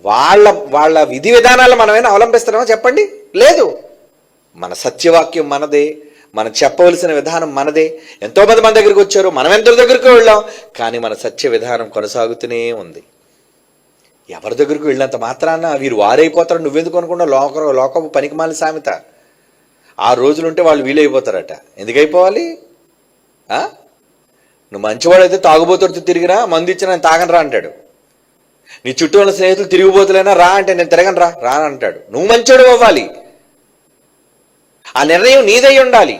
వాళ్ళ వాళ్ళ విధి విధానాలు మనమైనా అవలంబిస్తున్నామా చెప్పండి? లేదు. మన సత్యవాక్యం మనదే, మనం చెప్పవలసిన విధానం మనదే. ఎంతోమంది మన దగ్గరికి వచ్చారు, మనం ఎంతో దగ్గరికి వెళ్ళాం, కానీ మన సత్య విధానం కొనసాగుతూనే ఉంది. ఎవరి దగ్గరికి వెళ్ళినంత మాత్రాన వీరు వారైపోతారు నువ్వెందుకు అనుకున్నా లోకపు పనికిమాలిన సామెత. ఆ రోజులుంటే వాళ్ళు వీలైపోతారట. ఎందుకు అయిపోవాలి? నువ్వు మంచివాడైతే తాగుబోతుడితో తిరిగిరా, మందు ఇచ్చిన నేను తాగను రా అంటాడు. నీ చుట్టూ ఉన్న స్నేహితులు తిరిగిపోతులైనా రా అంటే నేను తిరగను రా అంటాడు. నువ్వు మంచోడు అవ్వాలి, ఆ నిర్ణయం నీదై ఉండాలి.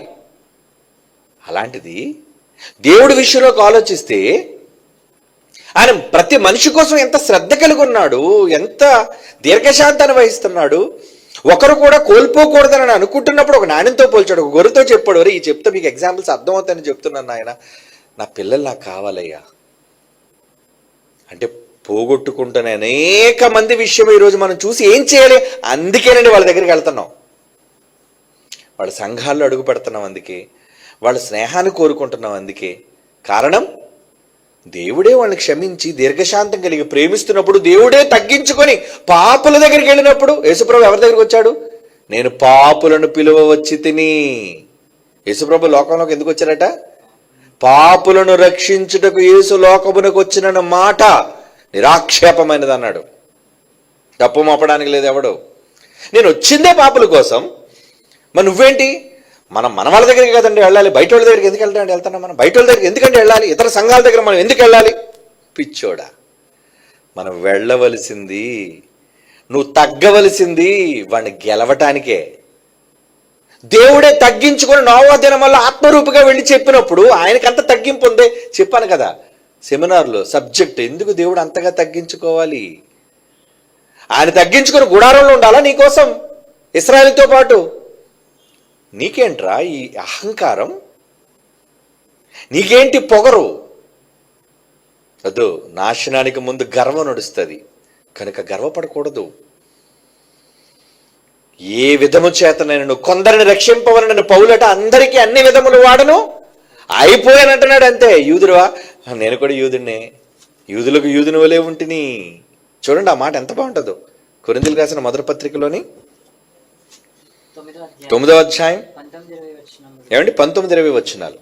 అలాంటిది దేవుడి విషయంలోకి ఆలోచిస్తే ఆయన ప్రతి మనిషి కోసం ఎంత శ్రద్ధ కలిగి ఉన్నాడు, ఎంత దీర్ఘశాంతాన్ని వహిస్తున్నాడు. ఒకరు కూడా కోల్పోకూడదని అనుకుంటున్నప్పుడు ఒక నాణ్యంతో పోల్చాడు, ఒక గొర్రెతో చెప్పాడు, వరే ఈ చెప్తే మీకు ఎగ్జాంపుల్స్ అర్థమవుతాయని చెప్తున్నాను ఆయన. నా పిల్లలు నాకు కావాలయ్యా అంటే పోగొట్టుకుంటున్న అనేక మంది విషయం ఈరోజు మనం చూసి ఏం చేయాలి? అందుకేనండి వాళ్ళ దగ్గరికి వెళ్తున్నాం, వాళ్ళ సంఘాల్లో అడుగు పెడుతున్నాం, అందుకే వాళ్ళ స్నేహాన్ని కోరుకుంటున్నాం. అందుకే కారణం దేవుడే వాళ్ళని క్షమించి దీర్ఘశాంతం కలిగి ప్రేమిస్తున్నప్పుడు, దేవుడే తగ్గించుకొని పాపుల దగ్గరికి వెళ్ళినప్పుడు, యేసుప్రభు ఎవరి దగ్గరికి వచ్చాడు? నేను పాపులను పిలువ వచ్చి తిని. యేసుప్రభు లోకంలోకి ఎందుకు వచ్చారట? పాపులను రక్షించుటకు యేసు లోకమునకు వచ్చిన మాట నిరాక్షేపమైనది అన్నాడు. తప్పు మోపడానికి లేదు ఎవడు. నేను వచ్చిందే పాపుల కోసం. మరి నువ్వేంటి? మనం మన వాళ్ళ దగ్గరికి కదండి వెళ్ళాలి, బయట వాళ్ళ దగ్గరికి ఎందుకు వెళ్తున్నాం? మనం బయట వాళ్ళ దగ్గరికి ఎందుకంటే వెళ్ళాలి? ఇతర సంఘాల దగ్గర మనం ఎందుకు వెళ్ళాలి? పిచ్చోడా, మనం వెళ్ళవలసింది, నువ్వు తగ్గవలసింది వాడిని గెలవటానికే. దేవుడే తగ్గించుకొని 9వ దినం వల్ల ఆత్మరూపిగా వెళ్ళి చెప్పినప్పుడు ఆయనకంత తగ్గింపు ఉందే. చెప్పాను కదా సెమినార్లో సబ్జెక్ట్, ఎందుకు దేవుడు అంతగా తగ్గించుకోవాలి? ఆయన తగ్గించుకొని గుడారంలో ఉండాలా నీకోసం, ఇశ్రాయేలుతో పాటు? నీకేంట్రా ఈ అహంకారం? నీకేంటి పొగరు? వద్దు, నాశనానికి ముందు గర్వం నడుస్తుంది కనుక గర్వపడకూడదు. ఏ విధము చేతనైనను కొందరిని రక్షింపవలనని పౌలట అందరికీ అన్ని విధములు వాడను అయిపోయానంటున్నాడు. అంతే. యూదుడువా? నేను కూడా యూదుడినే, యూదులకు యూదుని వలే ఉంటిని. చూడండి ఆ మాట ఎంత బాగుంటుందో. కొరింథీయులకు రాసిన మొదటి పత్రికలోని 9వ అధ్యాయం ఏమండి 19-20 వచనాలు.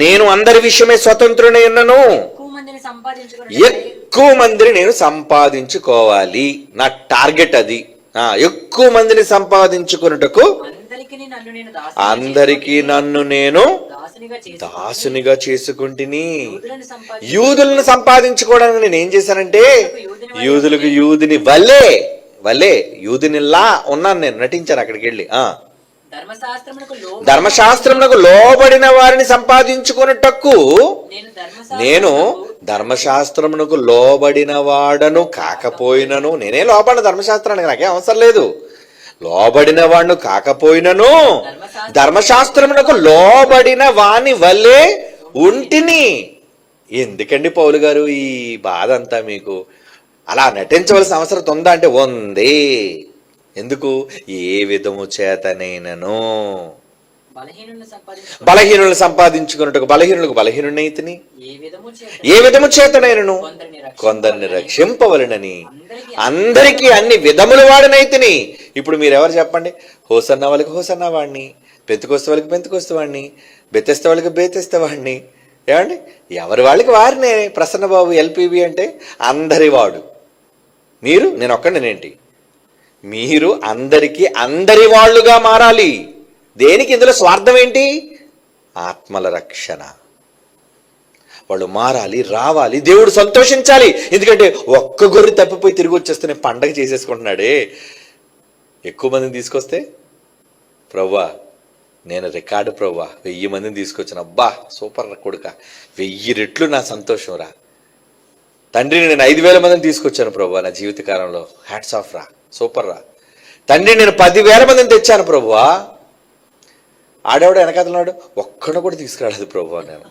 నేను అందరి విషయమే స్వతంత్రుడై ఉన్నను, ఎక్కువ మందిని నేను సంపాదించుకోవాలి. నా టార్గెట్ అది. ఎక్కువ మందిని సంపాదించుకున్నటకు అందరికీ నన్ను నేను దాసునిగా చేసుకుంటుని. యూదులను సంపాదించుకోవడానికి నేను ఏం చేశానంటే, యూదులకు యూదుని వల్లే యూదునిలా ఉన్నాను నేను, నటించాను అక్కడికి వెళ్ళి. ధర్మశాస్త్రమునకు లోబడిన వారిని సంపాదించుకున్నటకు నేను ధర్మశాస్త్రమునకు లోబడిన వాడను కాకపోయినను, నేనే లోబడిన ధర్మశాస్త్రానికి, నాకేం అవసరం లేదు. లోబడిన వాడును కాకపోయినను ధర్మశాస్త్రమునకు లోబడిన వాని వల్లే ఉంటిని. ఎందుకండి పౌలు గారు ఈ బాధ అంతా మీకు? అలా నటించవలసిన అవసరం ఉందా అంటే ఉంది. ఎందుకు? ఏ విధము చేతనైనను బలహీనులను సంపాదించుకున్నట్టు బలహీనులకు బలహీనునైతిని, ఏ విధము చేతనైనను కొందరిని రక్షింపవలనని అందరికీ అన్ని విధములు వాడినైతిని. ఇప్పుడు మీరెవరు చెప్పండి? హోసన్న వాళ్ళకి హోసన్న వాడిని, పెంతుకొస్తే వాళ్ళకి పెంతుకొస్తే వాడిని, బెతెస్తే వాళ్ళకి బేతెస్తే వాడిని. ఏమండి? ఎవరి వాళ్ళకి వారినే. ప్రసన్న బాబు ఎల్పిబి అంటే అందరి వాడు. మీరు నేను ఒక్కడినేంటి? మీరు అందరికీ అందరి వాళ్ళుగా మారాలి. దేనికి? ఇందులో స్వార్థం ఏంటి? ఆత్మల రక్షణ. వాళ్ళు మారాలి, రావాలి, దేవుడు సంతోషించాలి. ఎందుకంటే ఒక్క గొర్రె తప్పిపోయి తిరిగి వచ్చేస్తేనే పండగ చేసేసుకుంటున్నాడే. ఎక్కువ మందిని తీసుకొస్తే, ప్రవ్వా నేను రికార్డు ప్రవ్వా 1000 మందిని తీసుకొచ్చాను, అబ్బా సూపర్ కొడుక, 1000 రెట్లు నా సంతోషం రా తండ్రి. నేను 5000 మందిని తీసుకొచ్చాను ప్రవ్వా నా జీవితకాలంలో, హ్యాట్స్ ఆఫ్ రా, సూపర్ రా తండ్రి. నేను 10,000 మందిని తెచ్చాను ప్రభువా. ఆడేవాడు వెనకాతలాడు, ఒక్కడు కూడా తీసుకురాలేదు ప్రభువా నేను.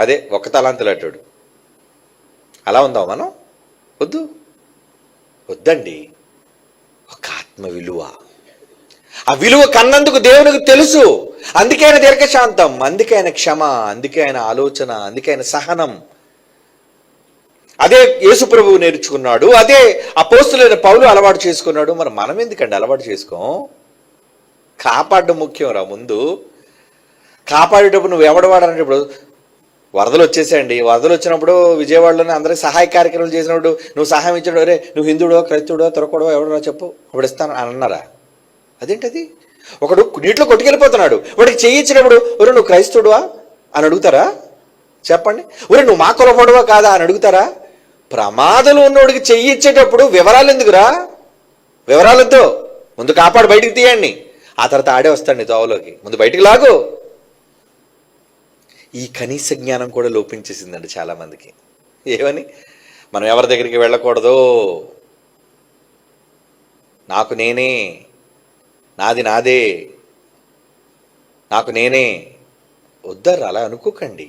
అదే ఒక్క తలాంతులాంటాడు. అలా ఉందాం మనం? వద్దండి. ఒక ఆత్మ విలువ, ఆ విలువ కన్నందుకు దేవునికి తెలుసు. అందుకే ఆయన దీర్ఘశాంతం, అందుకే ఆయన క్షమ, అందుకే ఆయన ఆలోచన, అందుకే ఆయన సహనం. అదే యేసు ప్రభువు నేర్చుకున్నాడు, అదే అపోస్తలుడైన పౌలు అలవాటు చేసుకున్నాడు. మరి మనం ఎందుకండి అలవాటు చేసుకోం? కాపాడడం ముఖ్యం రా. ముందు కాపాడేటప్పుడు నువ్వు ఎవడవాడంటే, ఇప్పుడు వరదలు వచ్చేసాయండి. వరదలు వచ్చినప్పుడు విజయవాడలోనే అందరికి సహాయ కార్యక్రమాలు చేసినప్పుడు నువ్వు సహాయం ఇచ్చాడు, అరే నువ్వు హిందుడో క్రైస్తవుడో తురకడో ఎవడో చెప్పు, అప్పుడు ఇస్తాను అని అన్నారా? అదేంటది? ఒకడు నీటిలో కొట్టుకెళ్ళిపోతున్నాడు, వాడికి చేయించినప్పుడు ఒరే నువ్వు క్రైస్తవుడువా అని అడుగుతారా? చెప్పండి. ఒరే నువ్వు మా కులపడువా కాదా అని అడుగుతారా? ప్రమాదం ఉన్నోడికి చెయ్యిచ్చేటప్పుడు వివరాలు ఎందుకురా? వివరాలతో ముందు కాపాడు, బయటికి తీయండి, ఆ తర్వాత ఆడే వస్తాండి దోవలోకి, ముందు బయటికి లాగు. ఈ కనీస జ్ఞానం కూడా లోపించేసిందండి చాలా మందికి. ఏమని? మనం ఎవరి దగ్గరికి వెళ్ళకూడదు, నాకు నేనే, నాది నాదే, నాకు నేనే. వద్దరు, అలా అనుకోకండి.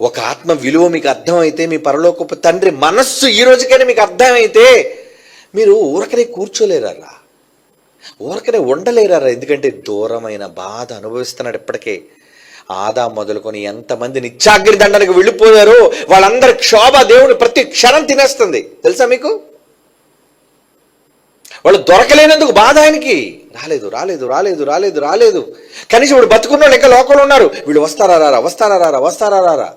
ఒక ఆత్మ విలువ మీకు అర్థమైతే, మీ పరలోకపు తండ్రి మనస్సు ఈ రోజుకైనా మీకు అర్థమైతే, మీరు ఊరకనే కూర్చోలేరా, ఊరకనే ఉండలేరా. ఎందుకంటే దూరమైన బాధ అనుభవిస్తున్నాడు ఇప్పటికే. ఆదా మొదలుకొని ఎంతమంది నిత్యాగ్ని దండనకు వెళ్ళిపోయారో వాళ్ళందరి క్షోభ దేవుడు ప్రతి క్షణం తినేస్తుంది, తెలుసా మీకు? వాళ్ళు దొరకలేనందుకు బాధ ఆయనకి. రాలేదు రాలేదు రాలేదు రాలేదు రాలేదు. కనీసం ఇప్పుడు బతుకున్న వాళ్ళు ఇంకా లోకంలో ఉన్నారు, వీళ్ళు వస్తారా రారా, వస్తారా రారా, వస్తారా రారా.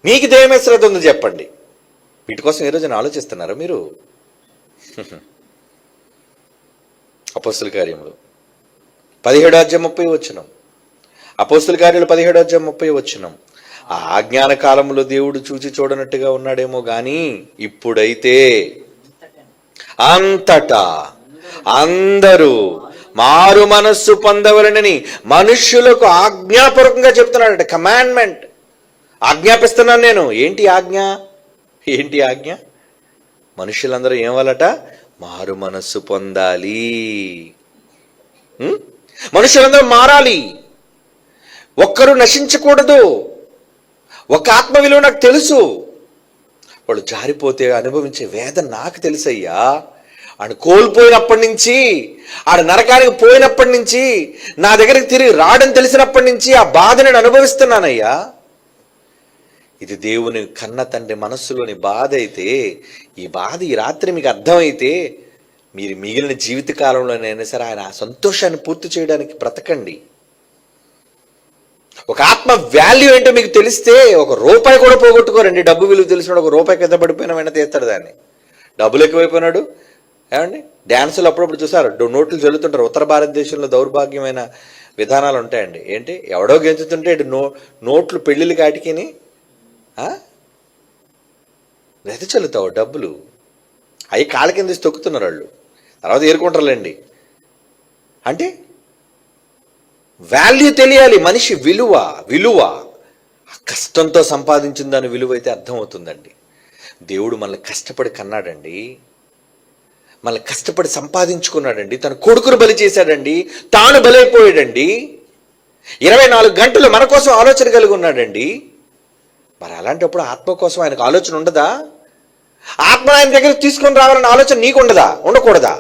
మీకు దేమే శ్రద్ధ ఉందో చెప్పండి. వీటి కోసం ఈ రోజున ఆలోచిస్తున్నారా మీరు? అపోస్తుల కార్యములు 17:30 అపోస్తుల కార్యాలు 17:30 ఆ ఆజ్ఞాన కాలంలో దేవుడు చూచి చూడనట్టుగా ఉన్నాడేమో గాని ఇప్పుడైతే అంతటా అందరూ మారు మనస్సు పొందవలనని మనుష్యులకు ఆజ్ఞాపూర్వకంగా చెప్తున్నాడట. కమాండ్మెంట్, ఆజ్ఞాపిస్తున్నాను నేను. ఏంటి ఆజ్ఞ? ఏంటి ఆజ్ఞ? మనుషులందరూ ఏమవాలట? మారు మనస్సు పొందాలి. మనుషులందరూ మారాలి, ఒక్కరు నశించకూడదు. ఒక ఆత్మ విలువ నాకు తెలుసు. వాడు జారిపోతే అనుభవించే వేదన నాకు తెలుసయ్యా. ఆడు కోల్పోయినప్పటి నుంచి, ఆడు నరకానికి పోయినప్పటి నుంచి, నా దగ్గరికి తిరిగి రాడని తెలిసినప్పటి నుంచి ఆ బాధ నేను అనుభవిస్తున్నానయ్యా. ఇది దేవుని కన్న తండ్రి మనస్సులోని బాధ అయితే, ఈ బాధ ఈ రాత్రి మీకు అర్థమైతే, మీరు మిగిలిన జీవితకాలంలోనైనా సరే ఆయన సంతోషాన్ని పూర్తి చేయడానికి బ్రతకండి. ఒక ఆత్మ వాల్యూ ఏంటో మీకు తెలిస్తే ఒక రూపాయి కూడా పోగొట్టుకోరండి. డబ్బు విలువ తెలిసినాడు ఒక రూపాయి కింద పడిపోయినా వెంట తీస్తాడు దాన్ని. డబ్బులు ఎక్కువైపోయినాడు. ఏమండి, డ్యాన్సులు అప్పుడప్పుడు చూసారు, నోట్లు చల్లుతుంటారు. ఉత్తర భారతదేశంలో దౌర్భాగ్యమైన విధానాలు ఉంటాయండి. ఏంటి, ఎవడో గెంచుతుంటే ఇటు నోట్లు పెళ్ళిళ్ళు కాటికిని వెత చల్లుతావు డబ్బులు. అవి కాళ్ళ కింద తొక్కుతున్నారు వాళ్ళు, తర్వాత ఏరుకుంటారులేండి. అంటే వాల్యూ తెలియాలి, మనిషి విలువ. కష్టంతో సంపాదించిన దాని విలువ అయితే అర్థమవుతుందండి. దేవుడు మనల్ని కష్టపడి కన్నాడండి, మనల్ని కష్టపడి సంపాదించుకున్నాడండి, తన కొడుకును బలి చేశాడండి, తాను బలైపోయాడండి, 24 గంటలు మన కోసం ఆలోచన కలిగి ఉన్నాడండి. మరి అలాంటప్పుడు ఆత్మ కోసం ఆయనకు ఆలోచన ఉండదా? ఆత్మ ఆయన దగ్గర తీసుకొని రావాలన్న ఆలోచన నీకు ఉండదా? ఉండకూడదా?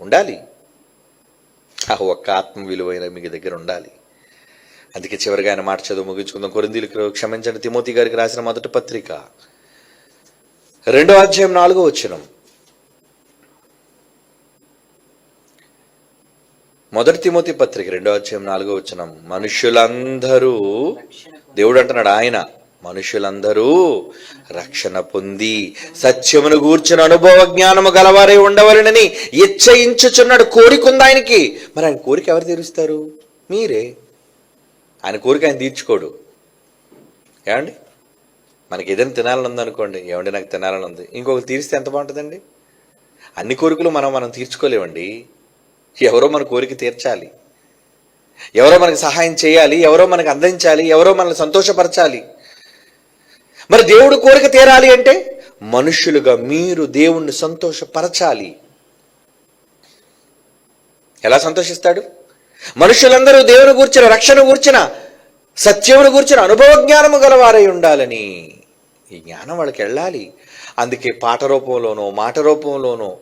ఉండాలి. ఆ ఒక్క ఆత్మ విలువైన మీ దగ్గర ఉండాలి. అందుకే చివరిగా ఆయన మాట చదువు ముగించుకుందాం. కొరింథీయులకు క్షమించండి, తిమోతి గారికి రాసిన మొదటి పత్రిక 2:4 మొదటి తిమోతి పత్రిక 2:4 మనుష్యులందరూ, దేవుడు అంటున్నాడు, ఆయన మనుషులందరూ రక్షణ పొంది సత్యమును గూర్చిన అనుభవ జ్ఞానము గలవారై ఉండవలనని ఇచ్చయించుచున్నాడు. కోరిక ఉంది ఆయనకి. మరి ఆయన కోరిక ఎవరు తీరుస్తారు? మీరే. ఆయన కోరిక ఆయన తీర్చుకోడు. ఏమండి, మనకి ఏదైనా తినాలని ఉందనుకోండి, ఏమండి నాకు తినాలని ఉంది, ఇంకొకరు తీరిస్తే ఎంత బాగుంటుందండి? అన్ని కోరికలు మనం తీర్చుకోలేమండి. ఎవరో మన కోరిక తీర్చాలి, ఎవరో మనకు సహాయం చేయాలి, ఎవరో మనకు అందించాలి, ఎవరో మనల్ని సంతోషపరచాలి. మరి దేవుడు కోరిక తీరాలి అంటే మనుషులుగా మీరు దేవుణ్ణి సంతోషపరచాలి. ఎలా సంతోషిస్తాడు? మనుషులందరూ దేవుని గూర్చిన, రక్షణ గూర్చిన, సత్యమును గూర్చిన అనుభవ జ్ఞానము గలవారై ఉండాలని. ఈ జ్ఞానం వాళ్ళకి వెళ్ళాలి. అందుకే పాట రూపంలోనో, మాట రూపంలోనో,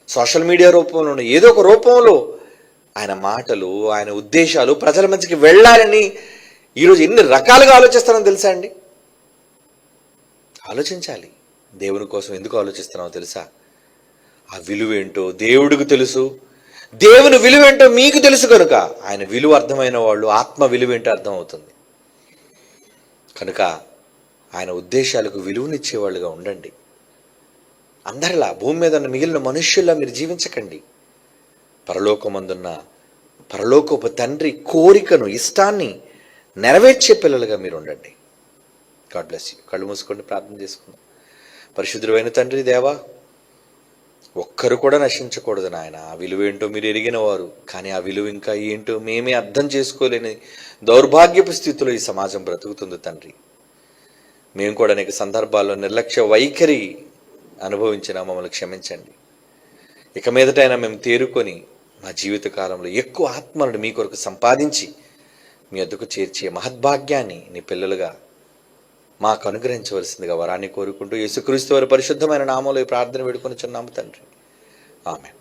సోషల్ మీడియా రూపంలోనో, ఏదో ఒక రూపంలో ఆయన మాటలు, ఆయన ఉద్దేశాలు ప్రజల మధ్యకి వెళ్ళాలని ఈరోజు ఎన్ని రకాలుగా ఆలోచిస్తానో తెలుసా అండి? ఆలోచించాలి. దేవుని కోసం ఎందుకు ఆలోచిస్తున్నామో తెలుసా? ఆ విలువేంటో దేవుడికి తెలుసు, దేవుని విలువేంటో మీకు తెలుసు కనుక ఆయన విలువ అర్థమైన వాళ్ళు ఆత్మ విలువేంటో అర్థమవుతుంది. కనుక ఆయన ఉద్దేశాలకు విలువనిచ్చేవాళ్ళుగా ఉండండి. అందరిలా భూమి మీద ఉన్న మిగిలిన మనుష్యుల్లా మీరు జీవించకండి. పరలోకమందున్న పరలోకపు తండ్రి కోరికను, ఇష్టాన్ని నెరవేర్చే పిల్లలుగా మీరు ఉండండి. God bless you. కళ్ళు మూసుకోండి, ప్రార్థన చేసుకుందాం. పరిశుద్ధుడైన తండ్రి, దేవా, ఒక్కరు కూడా నశించకూడదు నాయన. ఆ విలువ ఏంటో మీరు ఎరిగిన వారు, కానీ ఆ విలువ ఇంకా ఏంటో మేమే అర్థం చేసుకోలేని దౌర్భాగ్యపు స్థితిలో ఈ సమాజం బ్రతుకుతుంది తండ్రి. మేము కూడా అనేక సందర్భాల్లో నిర్లక్ష్య వైఖరి అనుభవించిన మమ్మల్ని క్షమించండి. ఇక మీదటైనా మేము తేరుకొని మా జీవిత కాలంలో ఎక్కువ ఆత్మలను మీ కొరకు సంపాదించి మీ వద్దకు చేర్చే మహద్భాగ్యాన్ని నీ పిల్లలుగా మాకు అనుగ్రహించవలసిందిగా వరాన్ని కోరుకుంటూ యేసుక్రీస్తు వారి పరిశుద్ధమైన నామంలో ఈ ప్రార్థన వేడుకొనుచున్నాము తండ్రి. ఆమేన్.